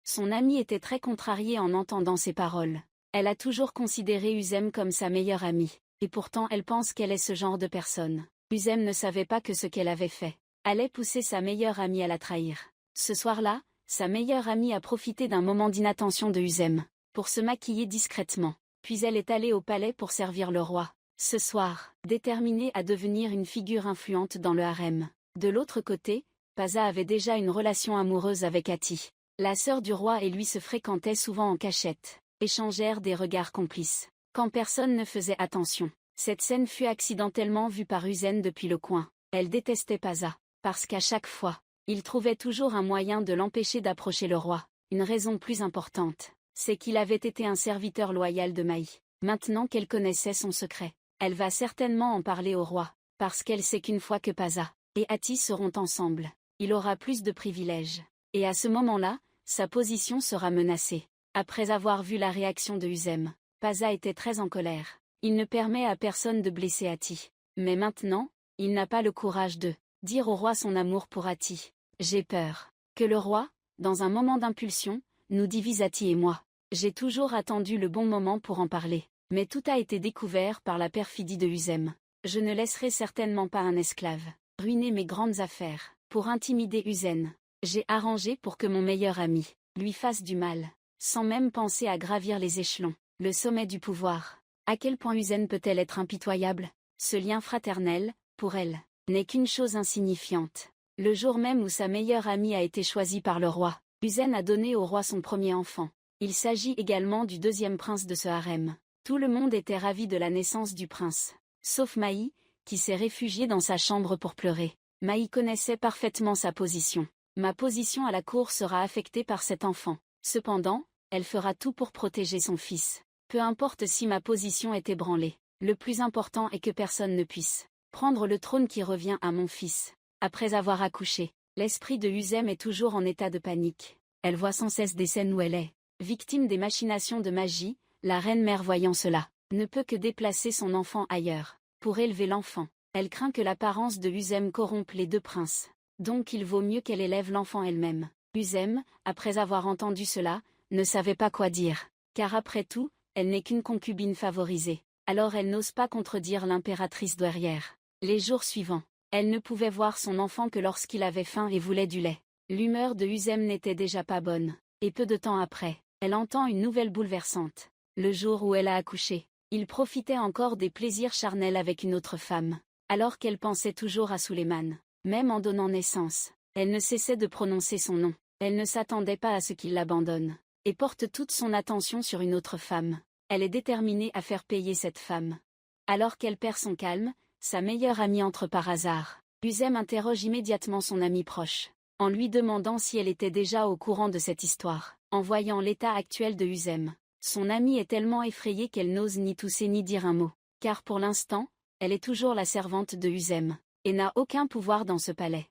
Son amie était très contrariée en entendant ces paroles. Elle a toujours considéré Uzem comme sa meilleure amie, et pourtant elle pense qu'elle est ce genre de personne. Uzem ne savait pas que ce qu'elle avait fait allait pousser sa meilleure amie à la trahir. Ce soir-là, sa meilleure amie a profité d'un moment d'inattention de Uzem pour se maquiller discrètement, puis elle est allée au palais pour servir le roi. Ce soir, déterminée à devenir une figure influente dans le harem. De l'autre côté, Paza avait déjà une relation amoureuse avec Ati. La sœur du roi et lui se fréquentaient souvent en cachette, échangèrent des regards complices, quand personne ne faisait attention. Cette scène fut accidentellement vue par Uzem depuis le coin. Elle détestait Paza, parce qu'à chaque fois, il trouvait toujours un moyen de l'empêcher d'approcher le roi. Une raison plus importante, c'est qu'il avait été un serviteur loyal de Maï. Maintenant qu'elle connaissait son secret, elle va certainement en parler au roi, parce qu'elle sait qu'une fois que Paza et Ati seront ensemble, il aura plus de privilèges. Et à ce moment-là, sa position sera menacée. Après avoir vu la réaction de Uzem, Paza était très en colère. Il ne permet à personne de blesser Ati. Mais maintenant, il n'a pas le courage de dire au roi son amour pour Ati. J'ai peur que le roi, dans un moment d'impulsion, nous divise Ati et moi. J'ai toujours attendu le bon moment pour en parler. Mais tout a été découvert par la perfidie de Uzem. Je ne laisserai certainement pas un esclave ruiner mes grandes affaires pour intimider Uzem. J'ai arrangé pour que mon meilleur ami lui fasse du mal, sans même penser à gravir les échelons, le sommet du pouvoir. À quel point Usen peut-elle être impitoyable? Ce lien fraternel, pour elle, n'est qu'une chose insignifiante. Le jour même où sa meilleure amie a été choisie par le roi, Usen a donné au roi son premier enfant. Il s'agit également du deuxième prince de ce harem. Tout le monde était ravi de la naissance du prince, sauf Maï, qui s'est réfugiée dans sa chambre pour pleurer. Maï connaissait parfaitement sa position. Ma position à la cour sera affectée par cet enfant. Cependant, elle fera tout pour protéger son fils. Peu importe si ma position est ébranlée. Le plus important est que personne ne puisse prendre le trône qui revient à mon fils. Après avoir accouché, l'esprit de Uzem est toujours en état de panique. Elle voit sans cesse des scènes où elle est victime des machinations de magie. La reine-mère voyant cela, ne peut que déplacer son enfant ailleurs, pour élever l'enfant. Elle craint que l'apparence de Uzem corrompe les deux princes. Donc il vaut mieux qu'elle élève l'enfant elle-même. Uzem, après avoir entendu cela, ne savait pas quoi dire. Car après tout, elle n'est qu'une concubine favorisée. Alors elle n'ose pas contredire l'impératrice douairière. Les jours suivants, elle ne pouvait voir son enfant que lorsqu'il avait faim et voulait du lait. L'humeur de Uzem n'était déjà pas bonne. Et peu de temps après, elle entend une nouvelle bouleversante. Le jour où elle a accouché, il profitait encore des plaisirs charnels avec une autre femme, alors qu'elle pensait toujours à Suleiman. Même en donnant naissance, elle ne cessait de prononcer son nom. Elle ne s'attendait pas à ce qu'il l'abandonne, et porte toute son attention sur une autre femme. Elle est déterminée à faire payer cette femme. Alors qu'elle perd son calme, sa meilleure amie entre par hasard. Uzem interroge immédiatement son amie proche, en lui demandant si elle était déjà au courant de cette histoire. En voyant l'état actuel de Uzem, son amie est tellement effrayée qu'elle n'ose ni tousser ni dire un mot, car pour l'instant, elle est toujours la servante de Uzem, et n'a aucun pouvoir dans ce palais.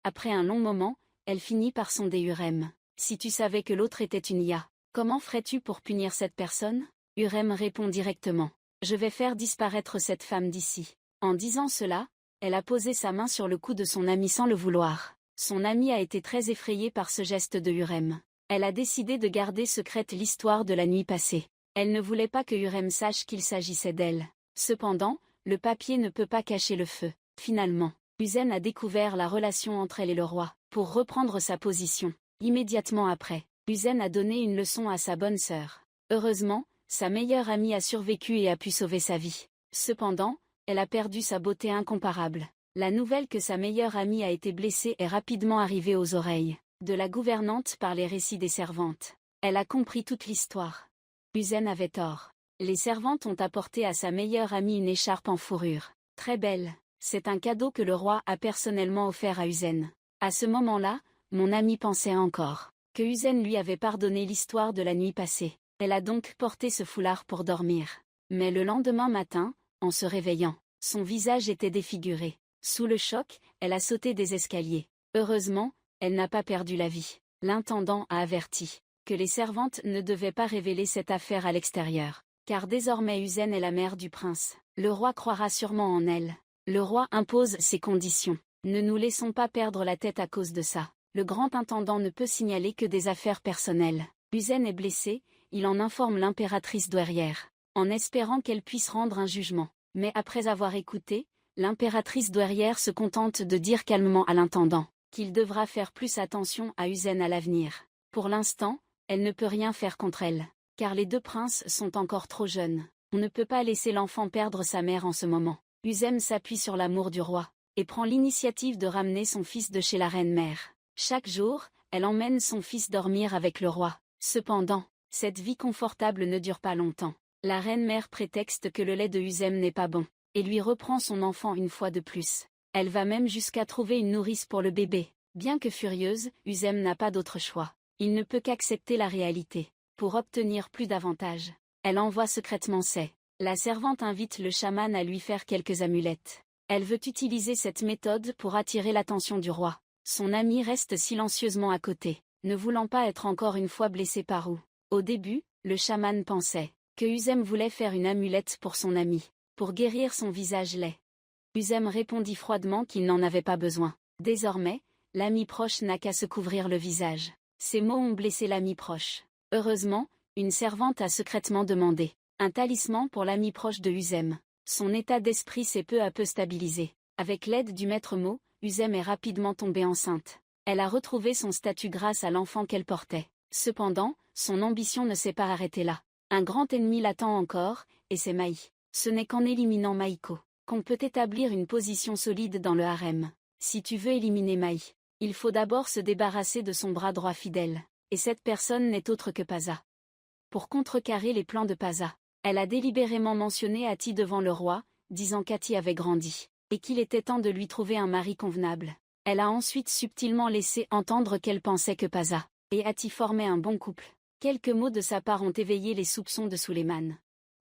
Après un long moment, elle finit par sonder Urem. Si tu savais que l'autre était une Ia, comment ferais-tu pour punir cette personne? Urem répond directement. Je vais faire disparaître cette femme d'ici. En disant cela, elle a posé sa main sur le cou de son ami sans le vouloir. Son ami a été très effrayé par ce geste de Urem. Elle a décidé de garder secrète l'histoire de la nuit passée. Elle ne voulait pas que Urem sache qu'il s'agissait d'elle. Cependant, le papier ne peut pas cacher le feu. Finalement, Uzem a découvert la relation entre elle et le roi, pour reprendre sa position. Immédiatement après, Uzem a donné une leçon à sa bonne sœur. Heureusement, sa meilleure amie a survécu et a pu sauver sa vie. Cependant, elle a perdu sa beauté incomparable. La nouvelle que sa meilleure amie a été blessée est rapidement arrivée aux oreilles de la gouvernante par les récits des servantes. Elle a compris toute l'histoire. Uzem avait tort. Les servantes ont apporté à sa meilleure amie une écharpe en fourrure. Très belle. C'est un cadeau que le roi a personnellement offert à Uzem. À ce moment-là, mon amie pensait encore que Uzem lui avait pardonné l'histoire de la nuit passée. Elle a donc porté ce foulard pour dormir. Mais le lendemain matin, en se réveillant, son visage était défiguré. Sous le choc, elle a sauté des escaliers. Heureusement, elle n'a pas perdu la vie. L'intendant a averti que les servantes ne devaient pas révéler cette affaire à l'extérieur, car désormais Uzem est la mère du prince. Le roi croira sûrement en elle. Le roi impose ses conditions. Ne nous laissons pas perdre la tête à cause de ça. Le grand intendant ne peut signaler que des affaires personnelles. Uzem est blessé, il en informe l'impératrice douairière, en espérant qu'elle puisse rendre un jugement. Mais après avoir écouté, l'impératrice douairière se contente de dire calmement à l'intendant qu'il devra faire plus attention à Uzem à l'avenir. Pour l'instant, elle ne peut rien faire contre elle, car les deux princes sont encore trop jeunes. On ne peut pas laisser l'enfant perdre sa mère en ce moment. Uzem s'appuie sur l'amour du roi, et prend l'initiative de ramener son fils de chez la reine-mère. Chaque jour, elle emmène son fils dormir avec le roi. Cependant, cette vie confortable ne dure pas longtemps. La reine-mère prétexte que le lait de Uzem n'est pas bon, et lui reprend son enfant une fois de plus. Elle va même jusqu'à trouver une nourrice pour le bébé. Bien que furieuse, Uzem n'a pas d'autre choix. Il ne peut qu'accepter la réalité. Pour obtenir plus d'avantages, elle envoie secrètement la servante invite le chaman à lui faire quelques amulettes. Elle veut utiliser cette méthode pour attirer l'attention du roi. Son ami reste silencieusement à côté, ne voulant pas être encore une fois blessé par où. Au début, le chaman pensait que Uzem voulait faire une amulette pour son ami, pour guérir son visage laid. Uzem répondit froidement qu'il n'en avait pas besoin. Désormais, l'ami proche n'a qu'à se couvrir le visage. Ces mots ont blessé l'ami proche. Heureusement, une servante a secrètement demandé un talisman pour l'ami proche de Uzem. Son état d'esprit s'est peu à peu stabilisé. Avec l'aide du maître mot, Uzem est rapidement tombée enceinte. Elle a retrouvé son statut grâce à l'enfant qu'elle portait. Cependant, son ambition ne s'est pas arrêtée là. Un grand ennemi l'attend encore, et c'est Mai. Ce n'est qu'en éliminant Maiko qu'on peut établir une position solide dans le harem. Si tu veux éliminer Mai, il faut d'abord se débarrasser de son bras droit fidèle. Et cette personne n'est autre que Paza. Pour contrecarrer les plans de Paza, elle a délibérément mentionné Hati devant le roi, disant qu'Hati avait grandi, et qu'il était temps de lui trouver un mari convenable. Elle a ensuite subtilement laissé entendre qu'elle pensait que Paza et Hati formaient un bon couple. Quelques mots de sa part ont éveillé les soupçons de Suleiman.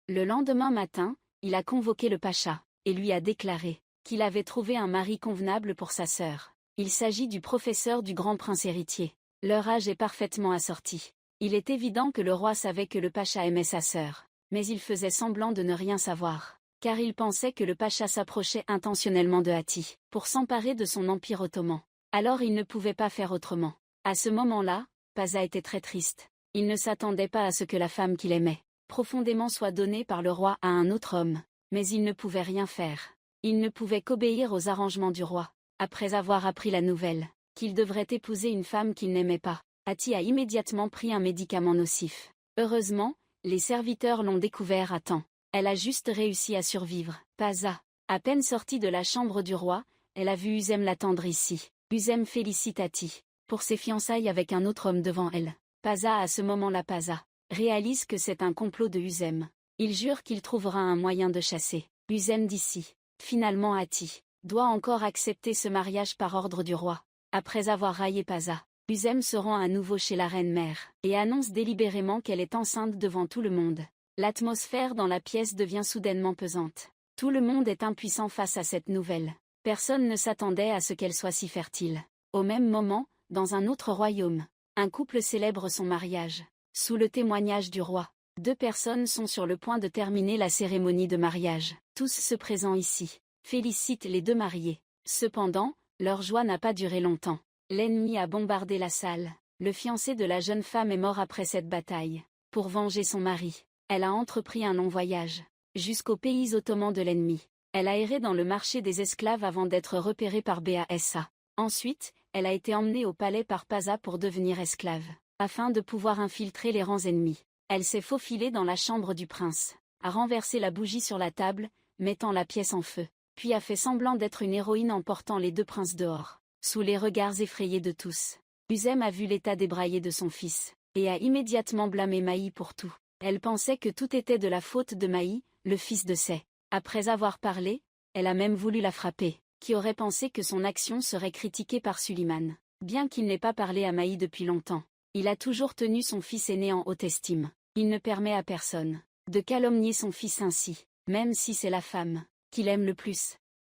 Le lendemain matin, il a convoqué le pacha, et lui a déclaré qu'il avait trouvé un mari convenable pour sa sœur. Il s'agit du professeur du grand prince héritier. Leur âge est parfaitement assorti. Il est évident que le roi savait que le pacha aimait sa sœur, mais il faisait semblant de ne rien savoir, car il pensait que le pacha s'approchait intentionnellement de Hati, pour s'emparer de son empire ottoman. Alors il ne pouvait pas faire autrement. À ce moment-là, Paza était très triste. Il ne s'attendait pas à ce que la femme qu'il aimait profondément soit donnée par le roi à un autre homme, mais il ne pouvait rien faire. Il ne pouvait qu'obéir aux arrangements du roi. Après avoir appris la nouvelle qu'il devrait épouser une femme qu'il n'aimait pas, Hati a immédiatement pris un médicament nocif. Heureusement, les serviteurs l'ont découvert à temps. Elle a juste réussi à survivre. Paza, à peine sortie de la chambre du roi, elle a vu Uzem l'attendre ici. Uzem félicite Hati pour ses fiançailles avec un autre homme devant elle. Paza, à ce moment-là, Paza réalise que c'est un complot de Uzem. Il jure qu'il trouvera un moyen de chasser Uzem d'ici. Finalement, Hati doit encore accepter ce mariage par ordre du roi. Après avoir raillé Paza, Uzem se rend à nouveau chez la reine-mère et annonce délibérément qu'elle est enceinte devant tout le monde. L'atmosphère dans la pièce devient soudainement pesante. Tout le monde est impuissant face à cette nouvelle. Personne ne s'attendait à ce qu'elle soit si fertile. Au même moment, dans un autre royaume, un couple célèbre son mariage. Sous le témoignage du roi, 2 personnes sont sur le point de terminer la cérémonie de mariage. Tous ceux présents ici félicitent les 2 mariés. Cependant, leur joie n'a pas duré longtemps. L'ennemi a bombardé la salle. Le fiancé de la jeune femme est mort après cette bataille. Pour venger son mari, elle a entrepris un long voyage jusqu'aux pays ottomans de l'ennemi. Elle a erré dans le marché des esclaves avant d'être repérée par Bassa. Ensuite, elle a été emmenée au palais par Paza pour devenir esclave, afin de pouvoir infiltrer les rangs ennemis. Elle s'est faufilée dans la chambre du prince, a renversé la bougie sur la table, mettant la pièce en feu, puis a fait semblant d'être une héroïne en portant les 2 princes dehors, sous les regards effrayés de tous. Uzem a vu l'état débraillé de son fils, et a immédiatement blâmé Maï pour tout. Elle pensait que tout était de la faute de Maï, le fils de Sé. Après avoir parlé, elle a même voulu la frapper, qui aurait pensé que son action serait critiquée par Suleiman. Bien qu'il n'ait pas parlé à Maï depuis longtemps, il a toujours tenu son fils aîné en haute estime. Il ne permet à personne de calomnier son fils ainsi, même si c'est la femme qu'il aime le plus.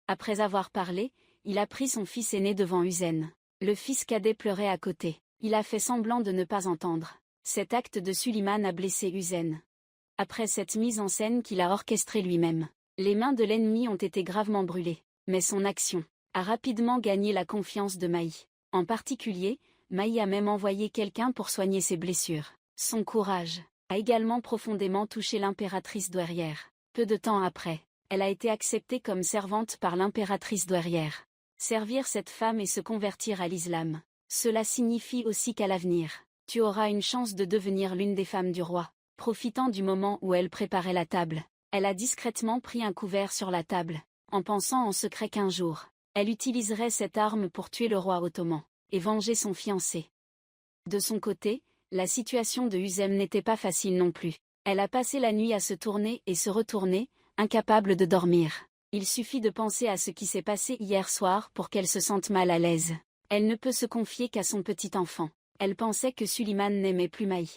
Après avoir parlé, il a pris son fils aîné devant Uzem. Le fils cadet pleurait à côté. Il a fait semblant de ne pas entendre. Cet acte de Suleiman a blessé Uzem. Après cette mise en scène qu'il a orchestrée lui-même, les mains de l'ennemi ont été gravement brûlées. Mais son action a rapidement gagné la confiance de Maï. En particulier, Maï a même envoyé quelqu'un pour soigner ses blessures. Son courage a également profondément touché l'impératrice douairière. Peu de temps après, elle a été acceptée comme servante par l'impératrice douairière. Servir cette femme et se convertir à l'islam, cela signifie aussi qu'à l'avenir, tu auras une chance de devenir l'une des femmes du roi. Profitant du moment où elle préparait la table, elle a discrètement pris un couvert sur la table, en pensant en secret qu'un jour, elle utiliserait cette arme pour tuer le roi ottoman et venger son fiancé. De son côté, la situation de Uzem n'était pas facile non plus. Elle a passé la nuit à se tourner et se retourner, incapable de dormir. Il suffit de penser à ce qui s'est passé hier soir pour qu'elle se sente mal à l'aise. Elle ne peut se confier qu'à son petit enfant. Elle pensait que Suleiman n'aimait plus Maï.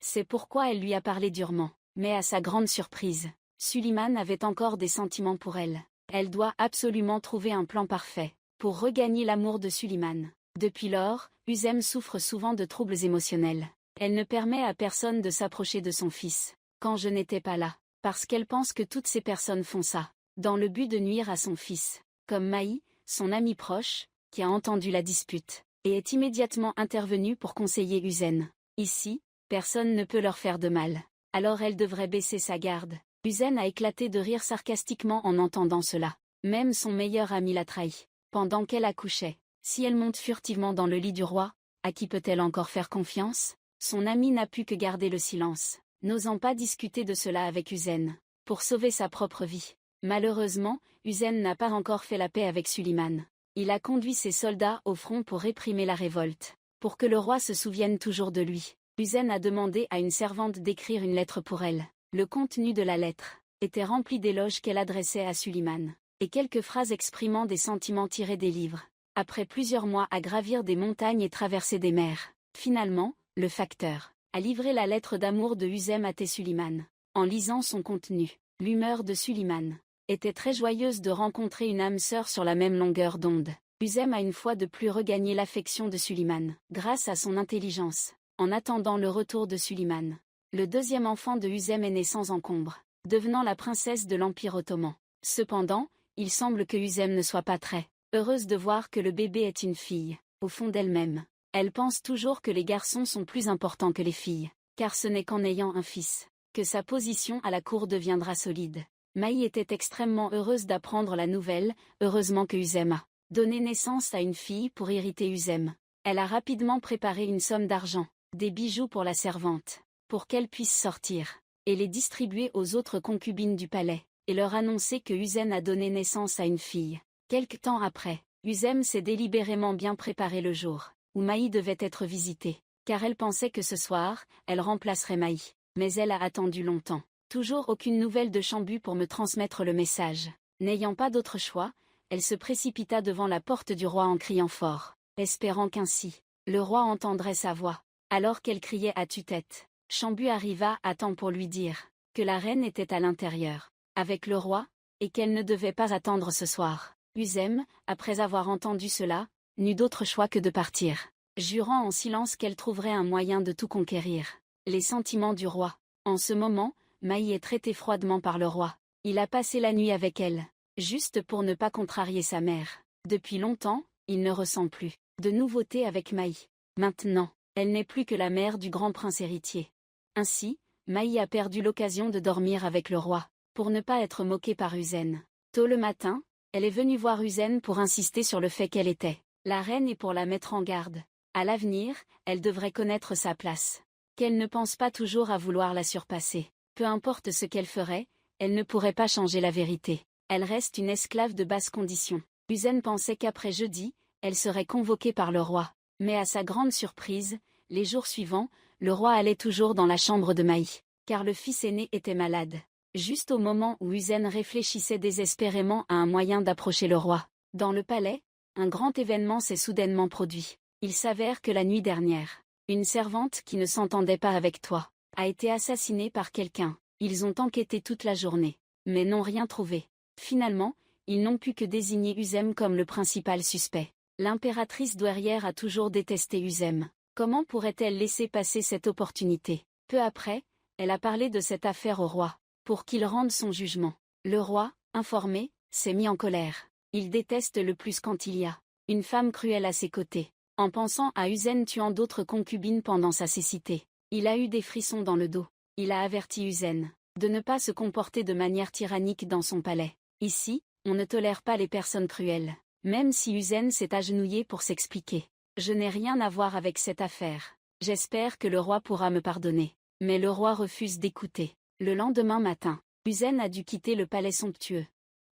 C'est pourquoi elle lui a parlé durement. Mais à sa grande surprise, Suleiman avait encore des sentiments pour elle. Elle doit absolument trouver un plan parfait pour regagner l'amour de Suleiman. Depuis lors, Uzem souffre souvent de troubles émotionnels. Elle ne permet à personne de s'approcher de son fils, quand je n'étais pas là, parce qu'elle pense que toutes ces personnes font ça, dans le but de nuire à son fils. Comme Maï, son amie proche, qui a entendu la dispute, et est immédiatement intervenue pour conseiller Uzem. Ici, personne ne peut leur faire de mal. Alors elle devrait baisser sa garde. Uzem a éclaté de rire sarcastiquement en entendant cela. Même son meilleur ami l'a trahi. Pendant qu'elle accouchait, Si elle monte furtivement dans le lit du roi, à qui peut-elle encore faire confiance? Son amie n'a pu que garder le silence, n'osant pas discuter de cela avec Husaine, pour sauver sa propre vie. Malheureusement, Husaine n'a pas encore fait la paix avec Suliman. Il a conduit ses soldats au front pour réprimer la révolte. Pour que le roi se souvienne toujours de lui, Husaine a demandé à une servante d'écrire une lettre pour elle. Le contenu de la lettre était rempli d'éloges qu'elle adressait à Suliman, et quelques phrases exprimant des sentiments tirés des livres. Après plusieurs mois à gravir des montagnes et traverser des mers, finalement, le facteur a livré la lettre d'amour de Husaine à Suliman. En lisant son contenu, l'humeur de Suliman était très joyeuse de rencontrer une âme sœur sur la même longueur d'onde. Husaine a une fois de plus regagné l'affection de Suliman, grâce à son intelligence. En attendant le retour de Suliman, le deuxième enfant de Husaine est né sans encombre, devenant la princesse de l'Empire ottoman. Cependant, il semble que Husaine ne soit pas très heureuse de voir que le bébé est une fille. Au fond d'elle-même, elle pense toujours que les garçons sont plus importants que les filles, car ce n'est qu'en ayant un fils que sa position à la cour deviendra solide. Maï était extrêmement heureuse d'apprendre la nouvelle, heureusement que Husaine a donné naissance à une fille pour hériter Husaine. Elle a rapidement préparé une somme d'argent, des bijoux pour la servante, pour qu'elle puisse sortir, et les distribuer aux autres concubines du palais, et leur annoncer que Husaine a donné naissance à une fille. Quelque temps après, Husaine s'est délibérément bien préparé le jour où Maï devait être visitée, car elle pensait que ce soir, elle remplacerait Maï. Mais elle a attendu longtemps. Toujours aucune nouvelle de Chambu pour me transmettre le message. N'ayant pas d'autre choix, elle se précipita devant la porte du roi en criant fort, espérant qu'ainsi, le roi entendrait sa voix. Alors qu'elle criait à tue-tête, Chambu arriva à temps pour lui dire que la reine était à l'intérieur, avec le roi, et qu'elle ne devait pas attendre ce soir. Husaine, après avoir entendu cela, n'eut d'autre choix que de partir, jurant en silence qu'elle trouverait un moyen de tout conquérir. Les sentiments du roi. En ce moment, Maï est traitée froidement par le roi. Il a passé la nuit avec elle, juste pour ne pas contrarier sa mère. Depuis longtemps, il ne ressent plus de nouveautés avec Maï. Maintenant, elle n'est plus que la mère du grand prince héritier. Ainsi, Maï a perdu l'occasion de dormir avec le roi, pour ne pas être moquée par Husaine. Tôt le matin, elle est venue voir Husaine pour insister sur le fait qu'elle était la reine et pour la mettre en garde. À l'avenir, elle devrait connaître sa place. Qu'elle ne pense pas toujours à vouloir la surpasser. Peu importe ce qu'elle ferait, elle ne pourrait pas changer la vérité. Elle reste une esclave de basse condition. Husaine pensait qu'après jeudi, elle serait convoquée par le roi. Mais à sa grande surprise, les jours suivants, le roi allait toujours dans la chambre de Maï, car le fils aîné était malade. Juste au moment où Husaine réfléchissait désespérément à un moyen d'approcher le roi, dans le palais, un grand événement s'est soudainement produit. Il s'avère que la nuit dernière, une servante qui ne s'entendait pas avec toi a été assassinée par quelqu'un. Ils ont enquêté toute la journée, mais n'ont rien trouvé. Finalement, ils n'ont pu que désigner Husaine comme le principal suspect. L'impératrice douairière a toujours détesté Husaine. Comment pourrait-elle laisser passer cette opportunité? Peu après, elle a parlé de cette affaire au roi, pour qu'il rende son jugement. Le roi, informé, s'est mis en colère. Il déteste le plus quand il y a une femme cruelle à ses côtés. En pensant à Husaine tuant d'autres concubines pendant sa cécité, il a eu des frissons dans le dos. Il a averti Husaine de ne pas se comporter de manière tyrannique dans son palais. Ici, on ne tolère pas les personnes cruelles. Même si Husaine s'est agenouillée pour s'expliquer. Je n'ai rien à voir avec cette affaire. J'espère que le roi pourra me pardonner. Mais le roi refuse d'écouter. Le lendemain matin, Husaine a dû quitter le palais somptueux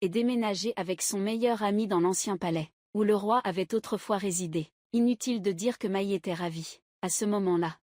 et déménager avec son meilleur ami dans l'ancien palais, où le roi avait autrefois résidé. Inutile de dire que Maï était ravie. À ce moment-là,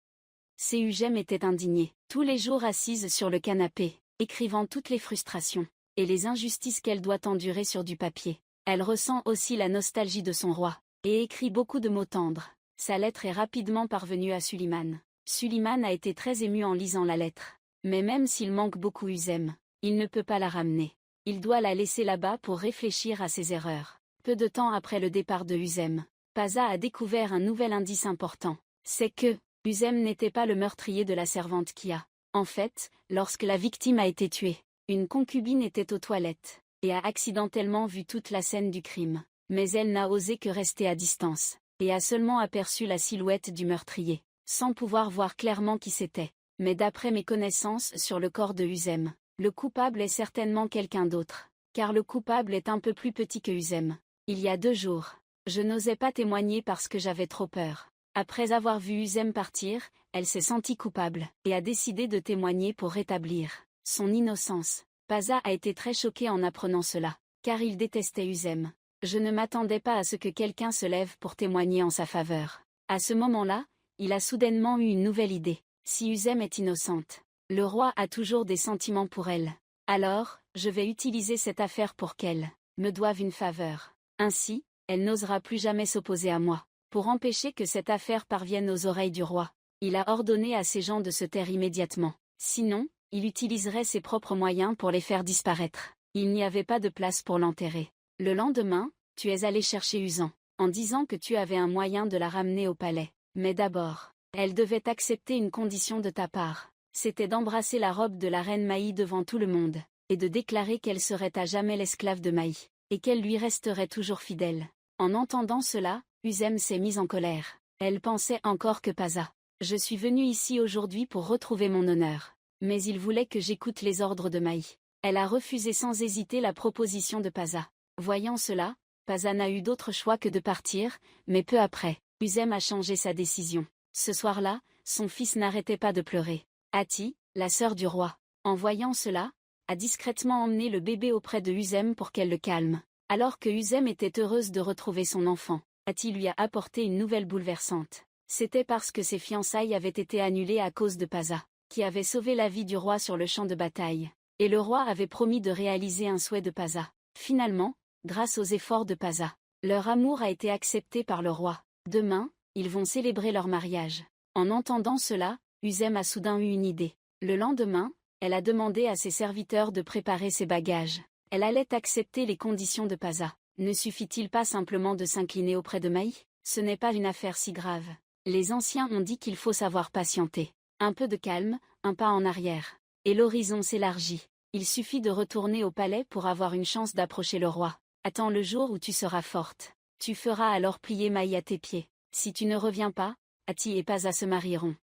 Husaine était indignée, tous les jours assise sur le canapé, écrivant toutes les frustrations et les injustices qu'elle doit endurer sur du papier. Elle ressent aussi la nostalgie de son roi, et écrit beaucoup de mots tendres. Sa lettre est rapidement parvenue à Suliman. Suliman a été très ému en lisant la lettre. Mais même s'il manque beaucoup Husaine, il ne peut pas la ramener. Il doit la laisser là-bas pour réfléchir à ses erreurs. Peu de temps après le départ de Husaine, Paza a découvert un nouvel indice important. C'est que Husaine n'était pas le meurtrier de la servante Kia. En fait, lorsque la victime a été tuée, une concubine était aux toilettes et a accidentellement vu toute la scène du crime. Mais elle n'a osé que rester à distance, et a seulement aperçu la silhouette du meurtrier, sans pouvoir voir clairement qui c'était. Mais d'après mes connaissances sur le corps de Husaine, le coupable est certainement quelqu'un d'autre, car le coupable est un peu plus petit que Husaine. Il y a 2 jours, Je n'osais pas témoigner parce que j'avais trop peur. Après avoir vu Uzem partir, elle s'est sentie coupable et a décidé de témoigner pour rétablir son innocence. Paza a été très choqué en apprenant cela, car il détestait Uzem. Je ne m'attendais pas à ce que quelqu'un se lève pour témoigner en sa faveur. À ce moment-là, il a soudainement eu une nouvelle idée. Si Uzem est innocente, le roi a toujours des sentiments pour elle. Alors, je vais utiliser cette affaire pour qu'elle me doive une faveur. Ainsi, elle n'osera plus jamais s'opposer à moi. Pour empêcher que cette affaire parvienne aux oreilles du roi, il a ordonné à ses gens de se taire immédiatement. Sinon, il utiliserait ses propres moyens pour les faire disparaître. Il n'y avait pas de place pour l'enterrer. Le lendemain, tu es allé chercher Uzan, en disant que tu avais un moyen de la ramener au palais. Mais d'abord, elle devait accepter une condition de ta part. C'était d'embrasser la robe de la reine Maï devant tout le monde, et de déclarer qu'elle serait à jamais l'esclave de Maï, et qu'elle lui resterait toujours fidèle. En entendant cela, Uzem s'est mise en colère. Elle pensait encore que Paza. Je suis venue ici aujourd'hui pour retrouver mon honneur. Mais il voulait que j'écoute les ordres de Maï. Elle a refusé sans hésiter la proposition de Paza. Voyant cela, Paza n'a eu d'autre choix que de partir, mais peu après, Uzem a changé sa décision. Ce soir-là, son fils n'arrêtait pas de pleurer. Hati, la sœur du roi, en voyant cela, a discrètement emmené le bébé auprès de Uzem pour qu'elle le calme. Alors que Uzem était heureuse de retrouver son enfant, Hati lui a apporté une nouvelle bouleversante. C'était parce que ses fiançailles avaient été annulées à cause de Paza, qui avait sauvé la vie du roi sur le champ de bataille. Et le roi avait promis de réaliser un souhait de Paza. Finalement, grâce aux efforts de Paza, leur amour a été accepté par le roi. Demain, ils vont célébrer leur mariage. En entendant cela, Uzem a soudain eu une idée. Le lendemain, elle a demandé à ses serviteurs de préparer ses bagages. Elle allait accepter les conditions de Paza. Ne suffit-il pas simplement de s'incliner auprès de Maï? Ce n'est pas une affaire si grave. Les anciens ont dit qu'il faut savoir patienter. Un peu de calme, un pas en arrière. Et l'horizon s'élargit. Il suffit de retourner au palais pour avoir une chance d'approcher le roi. Attends le jour où tu seras forte. Tu feras alors plier Maï à tes pieds. Si tu ne reviens pas, Hati et Paza se marieront.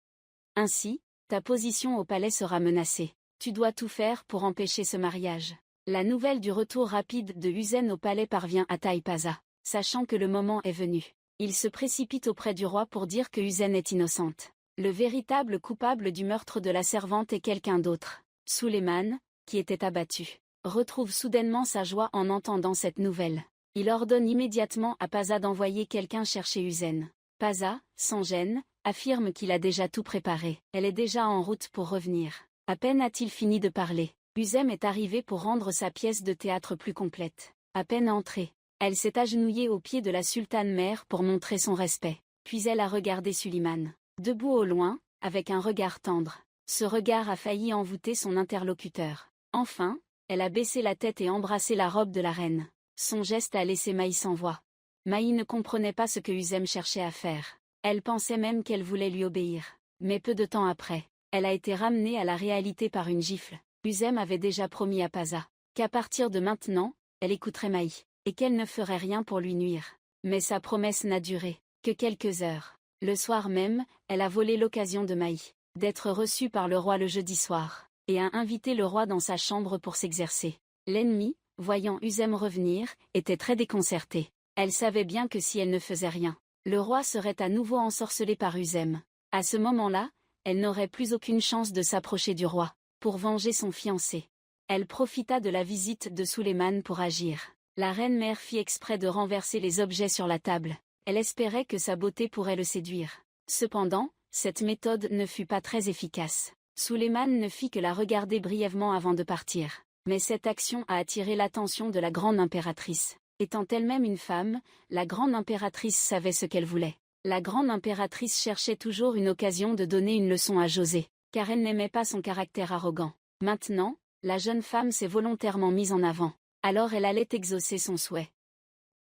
Ainsi, ta position au palais sera menacée. Tu dois tout faire pour empêcher ce mariage. La nouvelle du retour rapide de Uzem au palais parvient à Taï Paza. Sachant que le moment est venu, il se précipite auprès du roi pour dire que Uzem est innocente. Le véritable coupable du meurtre de la servante est quelqu'un d'autre. Suleiman, qui était abattu, retrouve soudainement sa joie en entendant cette nouvelle. Il ordonne immédiatement à Paza d'envoyer quelqu'un chercher Uzem. Paza, sans gêne, affirme qu'il a déjà tout préparé. Elle est déjà en route pour revenir. À peine a-t-il fini de parler, Uzem est arrivée pour rendre sa pièce de théâtre plus complète. À peine entrée, elle s'est agenouillée aux pieds de la sultane mère pour montrer son respect. Puis elle a regardé Suleiman, debout au loin, avec un regard tendre. Ce regard a failli envoûter son interlocuteur. Enfin, elle a baissé la tête et embrassé la robe de la reine. Son geste a laissé Maï sans voix. Maï ne comprenait pas ce que Uzem cherchait à faire. Elle pensait même qu'elle voulait lui obéir. Mais peu de temps après, elle a été ramenée à la réalité par une gifle. Uzem avait déjà promis à Paza qu'à partir de maintenant, elle écouterait Maï, et qu'elle ne ferait rien pour lui nuire. Mais sa promesse n'a duré que quelques heures. Le soir même, elle a volé l'occasion de Maï d'être reçue par le roi le jeudi soir, et a invité le roi dans sa chambre pour s'exercer. L'ennemi, voyant Uzem revenir, était très déconcerté. Elle savait bien que si elle ne faisait rien, le roi serait à nouveau ensorcelé par Uzem. À ce moment-là, elle n'aurait plus aucune chance de s'approcher du roi, pour venger son fiancé. Elle profita de la visite de Suleiman pour agir. La reine-mère fit exprès de renverser les objets sur la table. Elle espérait que sa beauté pourrait le séduire. Cependant, cette méthode ne fut pas très efficace. Suleiman ne fit que la regarder brièvement avant de partir. Mais cette action a attiré l'attention de la grande impératrice. Étant elle-même une femme, la grande impératrice savait ce qu'elle voulait. La grande impératrice cherchait toujours une occasion de donner une leçon à José, car elle n'aimait pas son caractère arrogant. Maintenant, la jeune femme s'est volontairement mise en avant. Alors elle allait exaucer son souhait.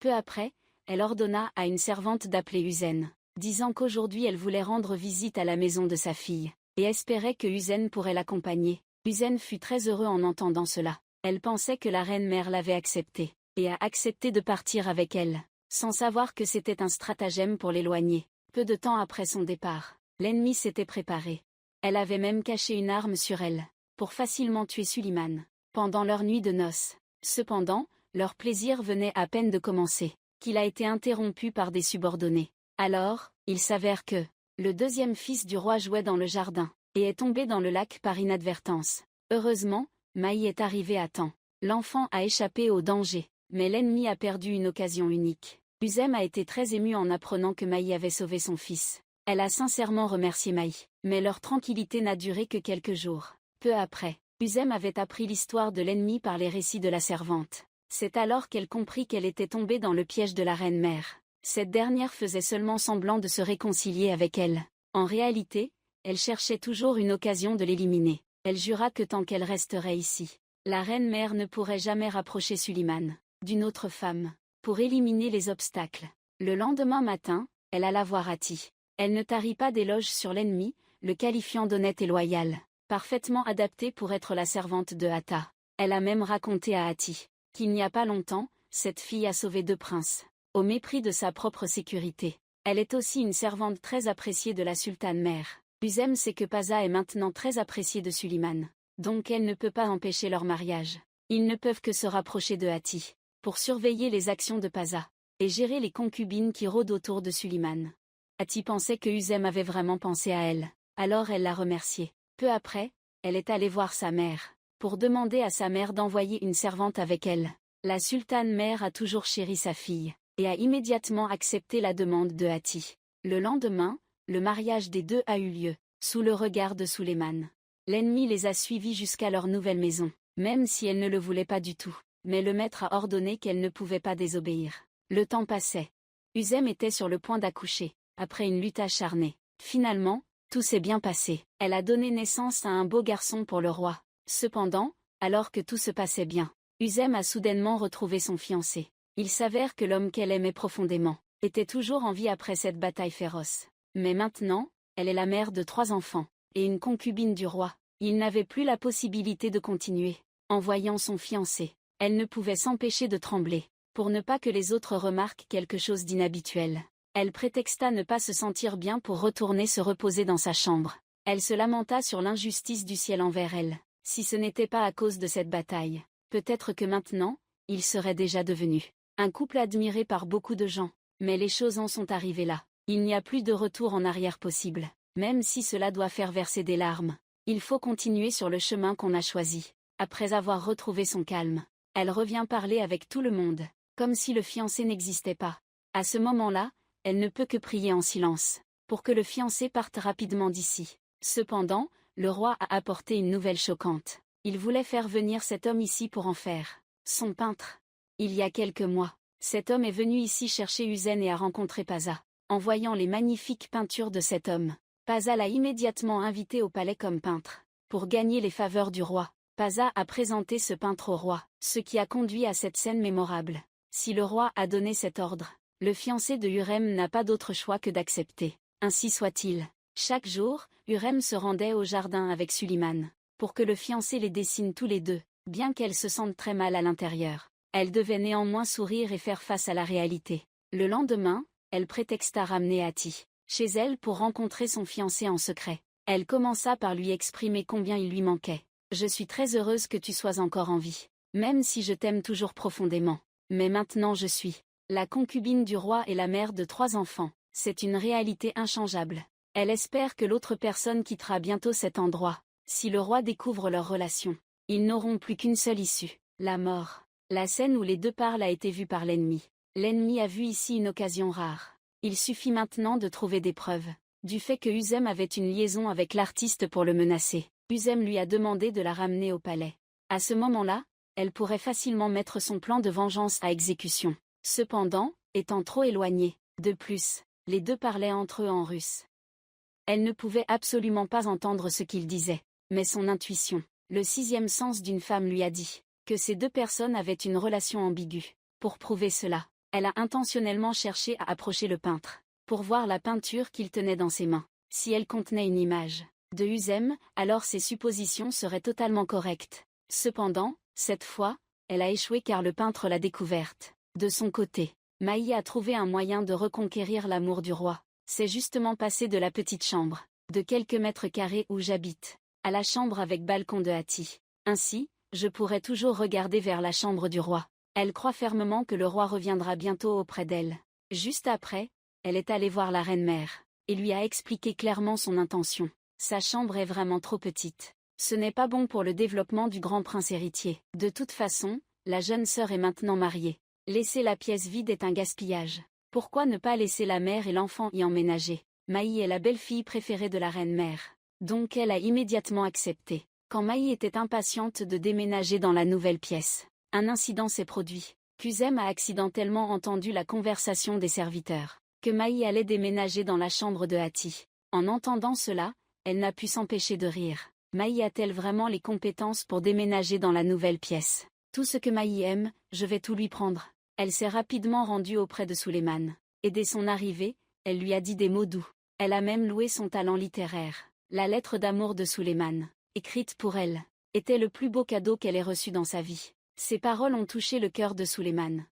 Peu après, elle ordonna à une servante d'appeler Uzem, disant qu'aujourd'hui elle voulait rendre visite à la maison de sa fille, et espérait que Uzem pourrait l'accompagner. Uzem fut très heureux en entendant cela. Elle pensait que la reine-mère l'avait accepté, et a accepté de partir avec elle, sans savoir que c'était un stratagème pour l'éloigner. Peu de temps après son départ, l'ennemi s'était préparé. Elle avait même caché une arme sur elle, pour facilement tuer Suleiman, pendant leur nuit de noces. Cependant, leur plaisir venait à peine de commencer. qu'il a été interrompu par des subordonnés. Alors, il s'avère que le deuxième fils du roi jouait dans le jardin, et est tombé dans le lac par inadvertance. Heureusement, Maï est arrivé à temps. L'enfant a échappé au danger, mais l'ennemi a perdu une occasion unique. Uzem a été très émue en apprenant que Maï avait sauvé son fils. Elle a sincèrement remercié Maï, mais leur tranquillité n'a duré que quelques jours. Peu après, Uzem avait appris l'histoire de l'ennemi par les récits de la servante. C'est alors qu'elle comprit qu'elle était tombée dans le piège de la reine-mère. Cette dernière faisait seulement semblant de se réconcilier avec elle. En réalité, elle cherchait toujours une occasion de l'éliminer. Elle jura que tant qu'elle resterait ici, la reine-mère ne pourrait jamais rapprocher Suliman d'une autre femme, pour éliminer les obstacles. Le lendemain matin, elle alla voir Hati. Elle ne tarit pas d'éloges sur l'ennemi, le qualifiant d'honnête et loyal, parfaitement adapté pour être la servante de Hata. Elle a même raconté à Hati qu'il n'y a pas longtemps, cette fille a sauvé 2 princes, au mépris de sa propre sécurité. Elle est aussi une servante très appréciée de la sultane-mère. Uzem sait que Paza est maintenant très appréciée de Suliman, donc elle ne peut pas empêcher leur mariage. Ils ne peuvent que se rapprocher de Hati, pour surveiller les actions de Paza, et gérer les concubines qui rôdent autour de Suliman. Hati pensait que Uzem avait vraiment pensé à elle, alors elle l'a remercié. Peu après, elle est allée voir sa mère, pour demander à sa mère d'envoyer une servante avec elle. La sultane-mère a toujours chéri sa fille, et a immédiatement accepté la demande de Hati. Le lendemain, le mariage des deux a eu lieu, sous le regard de Suleiman. L'ennemi les a suivis jusqu'à leur nouvelle maison, même si elle ne le voulait pas du tout. Mais le maître a ordonné qu'elle ne pouvait pas désobéir. Le temps passait. Uzem était sur le point d'accoucher, après une lutte acharnée. Finalement, tout s'est bien passé. Elle a donné naissance à un beau garçon pour le roi. Cependant, alors que tout se passait bien, Uzem a soudainement retrouvé son fiancé. Il s'avère que l'homme qu'elle aimait profondément était toujours en vie après cette bataille féroce. Mais maintenant, elle est la mère de 3 enfants, et une concubine du roi. Il n'avait plus la possibilité de continuer. En voyant son fiancé, elle ne pouvait s'empêcher de trembler, pour ne pas que les autres remarquent quelque chose d'inhabituel. Elle prétexta ne pas se sentir bien pour retourner se reposer dans sa chambre. Elle se lamenta sur l'injustice du ciel envers elle. Si ce n'était pas à cause de cette bataille, peut-être que maintenant, ils seraient déjà devenus un couple admiré par beaucoup de gens. Mais les choses en sont arrivées là. Il n'y a plus de retour en arrière possible. Même si cela doit faire verser des larmes, il faut continuer sur le chemin qu'on a choisi. Après avoir retrouvé son calme, elle revient parler avec tout le monde, comme si le fiancé n'existait pas. À ce moment-là, elle ne peut que prier en silence, pour que le fiancé parte rapidement d'ici. Cependant, le roi a apporté une nouvelle choquante. Il voulait faire venir cet homme ici pour en faire son peintre. Il y a quelques mois, cet homme est venu ici chercher Uzen et a rencontré Paza. En voyant les magnifiques peintures de cet homme, Paza l'a immédiatement invité au palais comme peintre. Pour gagner les faveurs du roi, Paza a présenté ce peintre au roi, ce qui a conduit à cette scène mémorable. Si le roi a donné cet ordre, le fiancé de Hurrem n'a pas d'autre choix que d'accepter. Ainsi soit-il. Chaque jour, Hurrem se rendait au jardin avec Suliman, pour que le fiancé les dessine tous les deux, bien qu'elle se sente très mal à l'intérieur. Elle devait néanmoins sourire et faire face à la réalité. Le lendemain, elle prétexta ramener Hati chez elle pour rencontrer son fiancé en secret. Elle commença par lui exprimer combien il lui manquait. « Je suis très heureuse que tu sois encore en vie, même si je t'aime toujours profondément. Mais maintenant je suis la concubine du roi et la mère de 3 enfants. C'est une réalité inchangeable. Elle espère que l'autre personne quittera bientôt cet endroit. Si le roi découvre leur relation, ils n'auront plus qu'une seule issue, la mort. » La scène où les deux parlent a été vue par l'ennemi. L'ennemi a vu ici une occasion rare. Il suffit maintenant de trouver des preuves du fait que Uzem avait une liaison avec l'artiste pour le menacer. Uzem lui a demandé de la ramener au palais. À ce moment-là, elle pourrait facilement mettre son plan de vengeance à exécution. Cependant, étant trop éloignée, de plus, les deux parlaient entre eux en russe. Elle ne pouvait absolument pas entendre ce qu'ils disaient, mais son intuition, le 6e sens d'une femme lui a dit que ces 2 personnes avaient une relation ambiguë. Pour prouver cela, elle a intentionnellement cherché à approcher le peintre, pour voir la peinture qu'il tenait dans ses mains. Si elle contenait une image de Uzem, alors ses suppositions seraient totalement correctes. Cependant, cette fois, elle a échoué car le peintre l'a découverte. De son côté, Maï a trouvé un moyen de reconquérir l'amour du roi. C'est justement passer de la petite chambre, de quelques mètres carrés où j'habite, à la chambre avec balcon de Hati. Ainsi, je pourrais toujours regarder vers la chambre du roi. Elle croit fermement que le roi reviendra bientôt auprès d'elle. Juste après, elle est allée voir la reine-mère, et lui a expliqué clairement son intention. Sa chambre est vraiment trop petite. Ce n'est pas bon pour le développement du grand prince héritier. De toute façon, la jeune sœur est maintenant mariée. Laisser la pièce vide est un gaspillage. Pourquoi ne pas laisser la mère et l'enfant y emménager? Maï est la belle-fille préférée de la reine-mère. Donc elle a immédiatement accepté. Quand Maï était impatiente de déménager dans la nouvelle pièce, un incident s'est produit. Kuzem a accidentellement entendu la conversation des serviteurs, que Maï allait déménager dans la chambre de Hati. En entendant cela, elle n'a pu s'empêcher de rire. Maï a-t-elle vraiment les compétences pour déménager dans la nouvelle pièce? Tout ce que Maï aime, je vais tout lui prendre. Elle s'est rapidement rendue auprès de Suleiman. Et dès son arrivée, elle lui a dit des mots doux. Elle a même loué son talent littéraire. La lettre d'amour de Suleiman, écrite pour elle, était le plus beau cadeau qu'elle ait reçu dans sa vie. Ces paroles ont touché le cœur de Suleiman.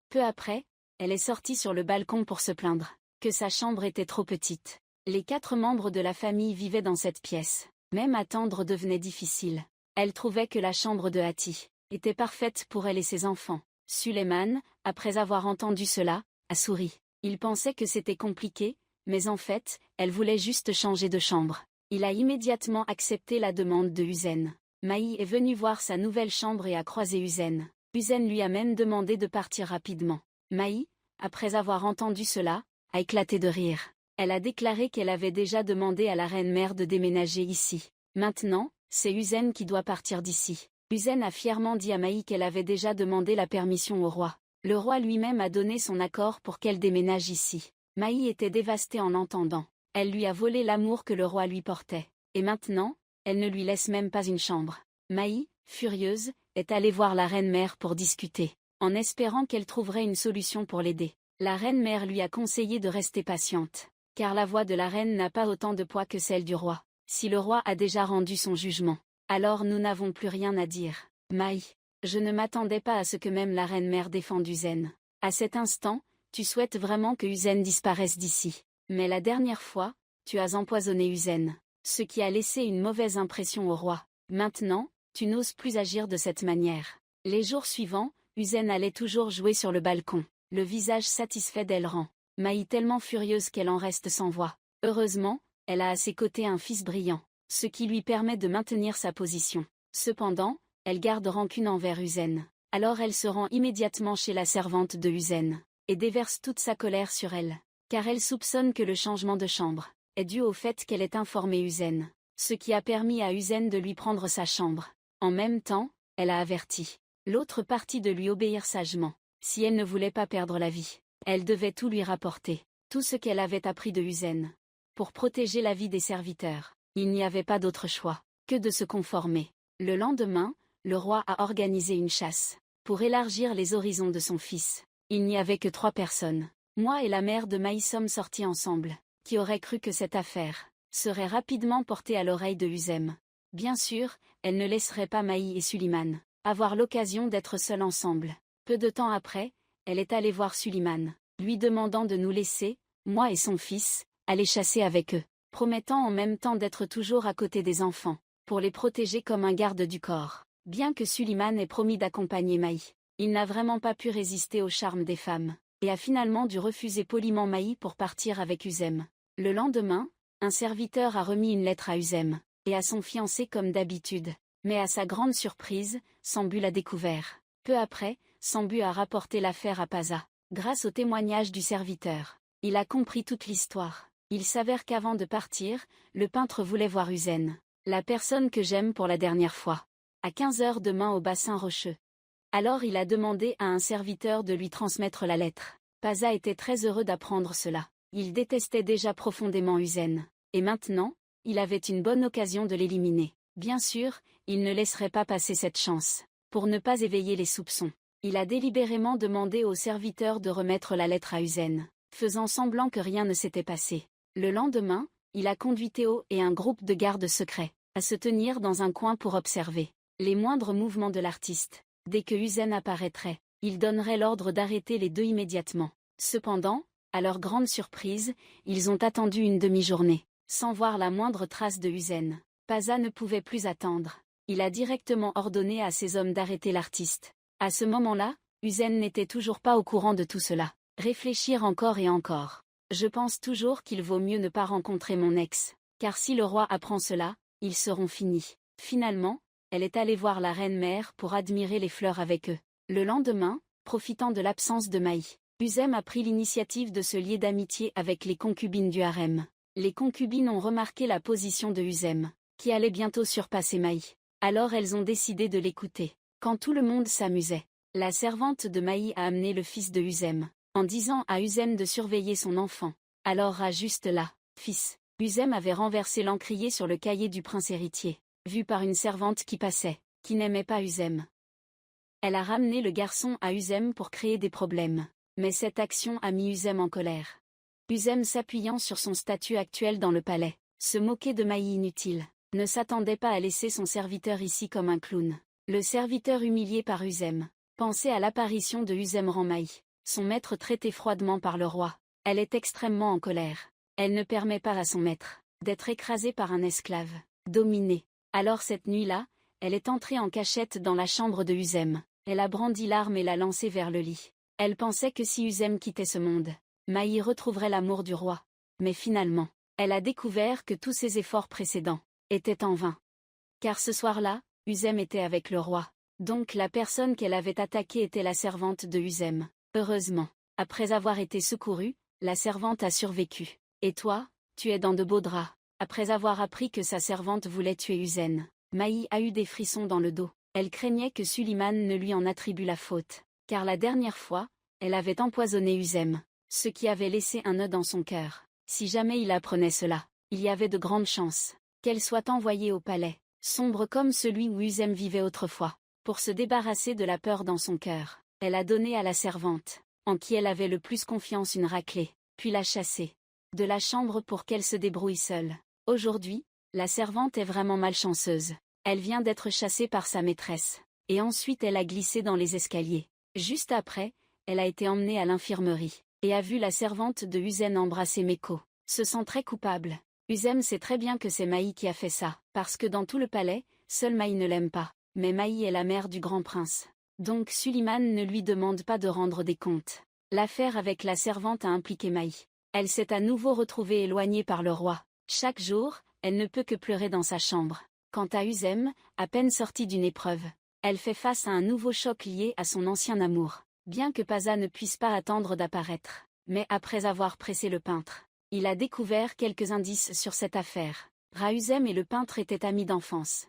Peu après, elle est sortie sur le balcon pour se plaindre, que sa chambre était trop petite. Les 4 membres de la famille vivaient dans cette pièce. Même attendre devenait difficile. Elle trouvait que la chambre de Hati était parfaite pour elle et ses enfants. Suleiman, après avoir entendu cela, a souri. Il pensait que c'était compliqué, mais en fait, elle voulait juste changer de chambre. Il a immédiatement accepté la demande de Huzen. Maï est venue voir sa nouvelle chambre et a croisé Huzen. Huzen lui a même demandé de partir rapidement. Maï, après avoir entendu cela, a éclaté de rire. Elle a déclaré qu'elle avait déjà demandé à la reine-mère de déménager ici. Maintenant, c'est Huzen qui doit partir d'ici. Huzen a fièrement dit à Maï qu'elle avait déjà demandé la permission au roi. Le roi lui-même a donné son accord pour qu'elle déménage ici. Maï était dévastée en l'entendant. Elle lui a volé l'amour que le roi lui portait. Et maintenant, elle ne lui laisse même pas une chambre. Maï, furieuse, est allée voir la reine-mère pour discuter, en espérant qu'elle trouverait une solution pour l'aider. La reine-mère lui a conseillé de rester patiente, car la voix de la reine n'a pas autant de poids que celle du roi. Si le roi a déjà rendu son jugement, alors nous n'avons plus rien à dire. Maï, je ne m'attendais pas à ce que même la reine-mère défende Huzen. À cet instant, tu souhaites vraiment que Huzen disparaisse d'ici. Mais la dernière fois, tu as empoisonné Huzen, ce qui a laissé une mauvaise impression au roi. Maintenant, tu n'oses plus agir de cette manière. Les jours suivants, Huzen allait toujours jouer sur le balcon, le visage satisfait d'Elran. Maï tellement furieuse qu'elle en reste sans voix. Heureusement, elle a à ses côtés un fils brillant, ce qui lui permet de maintenir sa position. Cependant, elle garde rancune envers Huzen. Alors elle se rend immédiatement chez la servante de Huzen, et déverse toute sa colère sur elle, car elle soupçonne que le changement de chambre est dû au fait qu'elle ait informé Huzen, ce qui a permis à Huzen de lui prendre sa chambre. En même temps, elle a averti l'autre partie de lui obéir sagement. Si elle ne voulait pas perdre la vie, elle devait tout lui rapporter, tout ce qu'elle avait appris de Huzen. Pour protéger la vie des serviteurs, il n'y avait pas d'autre choix que de se conformer. Le lendemain, le roi a organisé une chasse pour élargir les horizons de son fils. Il n'y avait que 3 personnes. Moi et la mère de Maï sommes sortis ensemble. Qui aurait cru que cette affaire serait rapidement portée à l'oreille de Huzem? Bien sûr, elle ne laisserait pas Maï et Suliman avoir l'occasion d'être seuls ensemble. Peu de temps après, elle est allée voir Suliman, lui demandant de nous laisser, moi et son fils, aller chasser avec eux, promettant en même temps d'être toujours à côté des enfants, pour les protéger comme un garde du corps. Bien que Suliman ait promis d'accompagner Maï, il n'a vraiment pas pu résister au charme des femmes, et a finalement dû refuser poliment Maï pour partir avec Huzem. Le lendemain, un serviteur a remis une lettre à Huzem, et à son fiancé comme d'habitude. Mais à sa grande surprise, Sambu l'a découvert. Peu après, Sambu a rapporté l'affaire à Paza. Grâce au témoignage du serviteur, il a compris toute l'histoire. Il s'avère qu'avant de partir, le peintre voulait voir Huzen, la personne que j'aime pour la dernière fois, à 15 heures demain au bassin rocheux. Alors il a demandé à un serviteur de lui transmettre la lettre. Paza était très heureux d'apprendre cela. Il détestait déjà profondément Huzen, et maintenant, il avait une bonne occasion de l'éliminer. Bien sûr, il ne laisserait pas passer cette chance. Pour ne pas éveiller les soupçons, il a délibérément demandé au serviteur de remettre la lettre à Huzen, faisant semblant que rien ne s'était passé. Le lendemain, il a conduit Théo et un groupe de gardes secrets à se tenir dans un coin pour observer les moindres mouvements de l'artiste. Dès que Huzen apparaîtrait, il donnerait l'ordre d'arrêter les deux immédiatement. Cependant, à leur grande surprise, ils ont attendu une demi-journée, sans voir la moindre trace de Huzen. Paza ne pouvait plus attendre. Il a directement ordonné à ses hommes d'arrêter l'artiste. À ce moment-là, Uzen n'était toujours pas au courant de tout cela. Réfléchir encore et encore. Je pense toujours qu'il vaut mieux ne pas rencontrer mon ex, car si le roi apprend cela, ils seront finis. Finalement, elle est allée voir la reine-mère pour admirer les fleurs avec eux. Le lendemain, profitant de l'absence de Maï, Uzem a pris l'initiative de se lier d'amitié avec les concubines du harem. Les concubines ont remarqué la position de Uzem, qui allait bientôt surpasser Maï. Alors elles ont décidé de l'écouter. Quand tout le monde s'amusait, la servante de Maï a amené le fils de Uzem, en disant à Uzem de surveiller son enfant. Alors juste là, fils. Uzem avait renversé l'encrier sur le cahier du prince héritier, vu par une servante qui passait, qui n'aimait pas Uzem. Elle a ramené le garçon à Uzem pour créer des problèmes, mais cette action a mis Uzem en colère. Uzem, s'appuyant sur son statut actuel dans le palais, se moquait de Maï inutile, ne s'attendait pas à laisser son serviteur ici comme un clown. Le serviteur humilié par Uzem pensait à l'apparition de Uzem rend Maï, son maître, traité froidement par le roi. Elle est extrêmement en colère. Elle ne permet pas à son maître d'être écrasé par un esclave, dominé. Alors cette nuit-là, elle est entrée en cachette dans la chambre de Uzem. Elle a brandi l'arme et l'a lancée vers le lit. Elle pensait que si Uzem quittait ce monde, Maï retrouverait l'amour du roi. Mais finalement, elle a découvert que tous ses efforts précédents étaient en vain. Car ce soir-là, Uzem était avec le roi. Donc la personne qu'elle avait attaquée était la servante de Uzem. Heureusement, après avoir été secourue, la servante a survécu. Et toi, tu es dans de beaux draps. Après avoir appris que sa servante voulait tuer Uzem, Maï a eu des frissons dans le dos. Elle craignait que Suliman ne lui en attribue la faute. Car la dernière fois, elle avait empoisonné Uzem, ce qui avait laissé un nœud dans son cœur. Si jamais il apprenait cela, il y avait de grandes chances qu'elle soit envoyée au palais, sombre comme celui où Uzem vivait autrefois. Pour se débarrasser de la peur dans son cœur, elle a donné à la servante, en qui elle avait le plus confiance, une raclée, puis l'a chassée de la chambre pour qu'elle se débrouille seule. Aujourd'hui, la servante est vraiment malchanceuse. Elle vient d'être chassée par sa maîtresse, et ensuite elle a glissé dans les escaliers. Juste après, elle a été emmenée à l'infirmerie, et a vu la servante de Uzem embrasser Meko. Se sent très coupable. Uzem sait très bien que c'est Maï qui a fait ça, parce que dans tout le palais, seule Maï ne l'aime pas. Mais Maï est la mère du grand prince. Donc Suliman ne lui demande pas de rendre des comptes. L'affaire avec la servante a impliqué Maï. Elle s'est à nouveau retrouvée éloignée par le roi. Chaque jour, elle ne peut que pleurer dans sa chambre. Quant à Uzem, à peine sortie d'une épreuve, elle fait face à un nouveau choc lié à son ancien amour. Bien que Paza ne puisse pas attendre d'apparaître, mais après avoir pressé le peintre, il a découvert quelques indices sur cette affaire. Uzem et le peintre étaient amis d'enfance.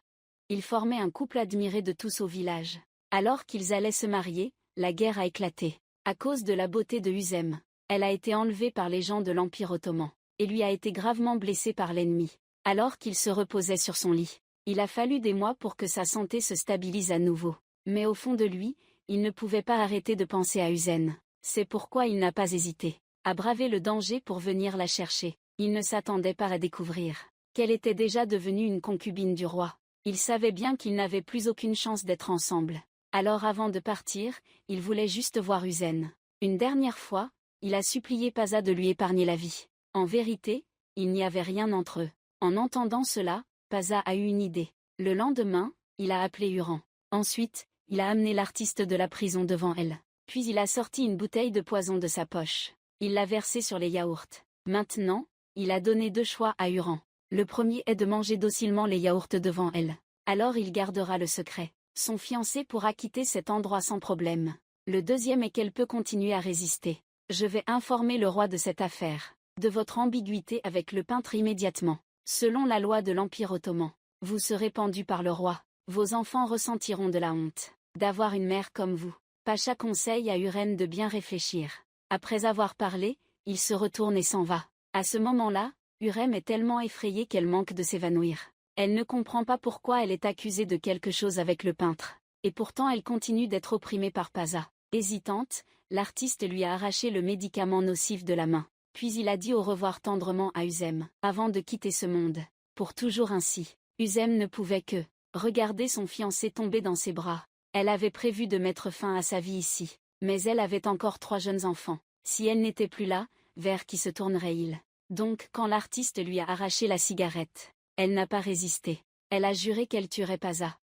Ils formaient un couple admiré de tous au village. Alors qu'ils allaient se marier, la guerre a éclaté. À cause de la beauté de Uzem, elle a été enlevée par les gens de l'Empire ottoman, et lui a été gravement blessée par l'ennemi. Alors qu'il se reposait sur son lit, il a fallu des mois pour que sa santé se stabilise à nouveau. Mais au fond de lui, il ne pouvait pas arrêter de penser à Uzem. C'est pourquoi il n'a pas hésité à braver le danger pour venir la chercher. Il ne s'attendait pas à découvrir qu'elle était déjà devenue une concubine du roi. Il savait bien qu'ils n'avaient plus aucune chance d'être ensemble. Alors avant de partir, il voulait juste voir Uzem. Une dernière fois, il a supplié Paza de lui épargner la vie. En vérité, il n'y avait rien entre eux. En entendant cela, Paza a eu une idée. Le lendemain, il a appelé Huran. Ensuite, il a amené l'artiste de la prison devant elle. Puis il a sorti une bouteille de poison de sa poche. Il l'a versée sur les yaourts. Maintenant, il a donné deux choix à Huran. Le premier est de manger docilement les yaourts devant elle. Alors il gardera le secret. Son fiancé pourra quitter cet endroit sans problème. Le deuxième est qu'elle peut continuer à résister. Je vais informer le roi de cette affaire, de votre ambiguïté avec le peintre immédiatement. Selon la loi de l'Empire ottoman, vous serez pendu par le roi. Vos enfants ressentiront de la honte d'avoir une mère comme vous. Pacha conseille à Huren de bien réfléchir. Après avoir parlé, il se retourne et s'en va. À ce moment-là, Hurrem est tellement effrayée qu'elle manque de s'évanouir. Elle ne comprend pas pourquoi elle est accusée de quelque chose avec le peintre. Et pourtant elle continue d'être opprimée par Paza. Hésitante, l'artiste lui a arraché le médicament nocif de la main. Puis il a dit au revoir tendrement à Uzem, avant de quitter ce monde. Pour toujours ainsi. Uzem ne pouvait que regarder son fiancé tomber dans ses bras. Elle avait prévu de mettre fin à sa vie ici. Mais elle avait encore 3 jeunes enfants. Si elle n'était plus là, vers qui se tournerait-il? Donc quand l'artiste lui a arraché la cigarette, elle n'a pas résisté. Elle a juré qu'elle tuerait Paza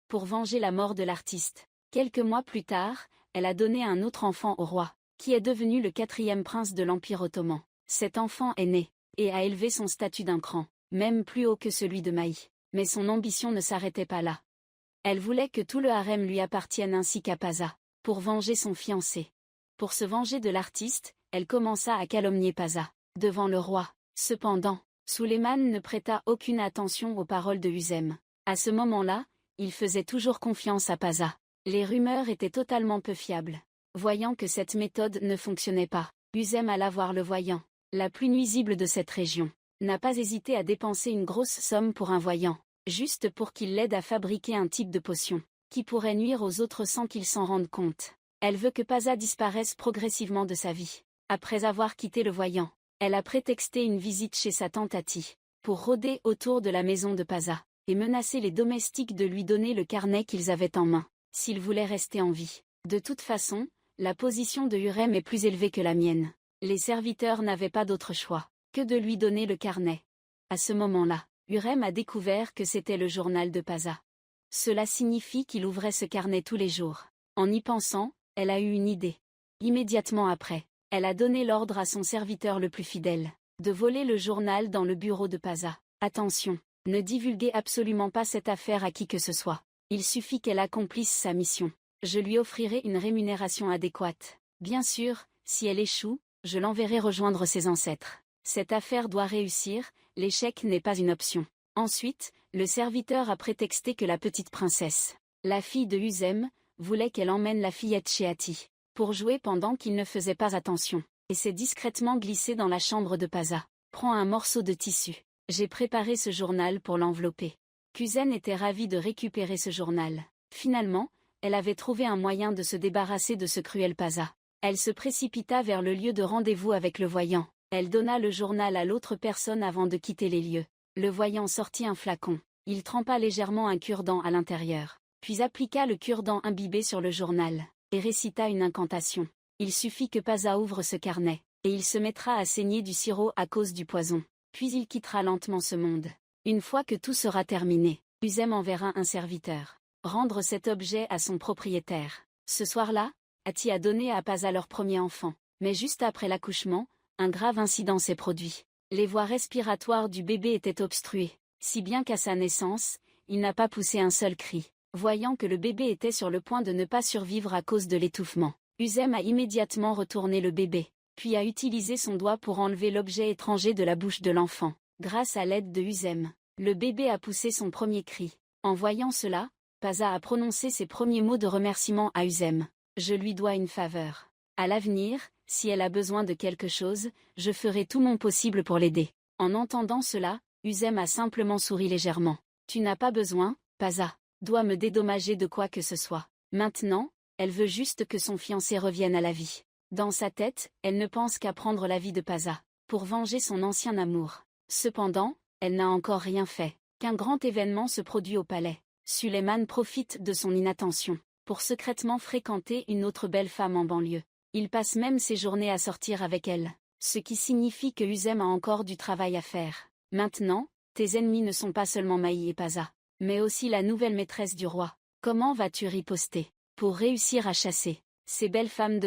pour venger la mort de l'artiste. Quelques mois plus tard, elle a donné un autre enfant au roi, qui est devenu le 4e prince de l'Empire ottoman. Cet enfant est né, et a élevé son statut d'un cran, même plus haut que celui de Maï. Mais son ambition ne s'arrêtait pas là. Elle voulait que tout le harem lui appartienne ainsi qu'à Paza, pour venger son fiancé. Pour se venger de l'artiste, elle commença à calomnier Paza, devant le roi. Cependant, Sulayman ne prêta aucune attention aux paroles de Huzem. À ce moment-là, il faisait toujours confiance à Paza. Les rumeurs étaient totalement peu fiables. Voyant que cette méthode ne fonctionnait pas, Huzem alla voir le voyant, la plus nuisible de cette région. N'a pas hésité à dépenser une grosse somme pour un voyant, juste pour qu'il l'aide à fabriquer un type de potion, qui pourrait nuire aux autres sans qu'ils s'en rendent compte. Elle veut que Paza disparaisse progressivement de sa vie. Après avoir quitté le voyant, elle a prétexté une visite chez sa tante Ati, pour rôder autour de la maison de Paza, et menacer les domestiques de lui donner le carnet qu'ils avaient en main, s'il voulait rester en vie. De toute façon, la position de Hurrem est plus élevée que la mienne. Les serviteurs n'avaient pas d'autre choix que de lui donner le carnet. À ce moment-là, Hurrem a découvert que c'était le journal de Paza. Cela signifie qu'il ouvrait ce carnet tous les jours. En y pensant, elle a eu une idée. Immédiatement après, elle a donné l'ordre à son serviteur le plus fidèle, de voler le journal dans le bureau de Paza. Attention, ne divulguez absolument pas cette affaire à qui que ce soit. Il suffit qu'elle accomplisse sa mission. Je lui offrirai une rémunération adéquate. Bien sûr, si elle échoue, je l'enverrai rejoindre ses ancêtres. Cette affaire doit réussir, l'échec n'est pas une option. Ensuite, le serviteur a prétexté que la petite princesse, la fille de Huzem, voulait qu'elle emmène la fillette chez Ati, pour jouer pendant qu'il ne faisait pas attention, et s'est discrètement glissée dans la chambre de Paza. Prends un morceau de tissu. J'ai préparé ce journal pour l'envelopper. Kuzen était ravie de récupérer ce journal. Finalement, elle avait trouvé un moyen de se débarrasser de ce cruel Paza. Elle se précipita vers le lieu de rendez-vous avec le voyant. Elle donna le journal à l'autre personne avant de quitter les lieux. Le voyant sortit un flacon. Il trempa légèrement un cure-dent à l'intérieur, puis appliqua le cure-dent imbibé sur le journal, et récita une incantation. Il suffit que Paza ouvre ce carnet, et il se mettra à saigner du sirop à cause du poison. Puis il quittera lentement ce monde. Une fois que tout sera terminé, Huzem enverra un serviteur rendre cet objet à son propriétaire. Ce soir-là, Ati a donné à Paza leur premier enfant, mais juste après l'accouchement, un grave incident s'est produit. Les voies respiratoires du bébé étaient obstruées, si bien qu'à sa naissance, il n'a pas poussé un seul cri. Voyant que le bébé était sur le point de ne pas survivre à cause de l'étouffement, Huzem a immédiatement retourné le bébé, puis a utilisé son doigt pour enlever l'objet étranger de la bouche de l'enfant. Grâce à l'aide de Huzem, le bébé a poussé son premier cri. En voyant cela, Paza a prononcé ses premiers mots de remerciement à Huzem. Je lui dois une faveur. À l'avenir, si elle a besoin de quelque chose, je ferai tout mon possible pour l'aider. En entendant cela, Huzem a simplement souri légèrement. Tu n'as pas besoin, Paza, doit me dédommager de quoi que ce soit. Maintenant, elle veut juste que son fiancé revienne à la vie. Dans sa tête, elle ne pense qu'à prendre la vie de Paza, pour venger son ancien amour. Cependant, elle n'a encore rien fait, qu'un grand événement se produit au palais. Sulayman profite de son inattention, pour secrètement fréquenter une autre belle femme en banlieue. Il passe même ses journées à sortir avec elle, ce qui signifie que Huzem a encore du travail à faire. Maintenant, tes ennemis ne sont pas seulement Maï et Paza, mais aussi la nouvelle maîtresse du roi. Comment vas-tu riposter pour réussir à chasser ces belles femmes de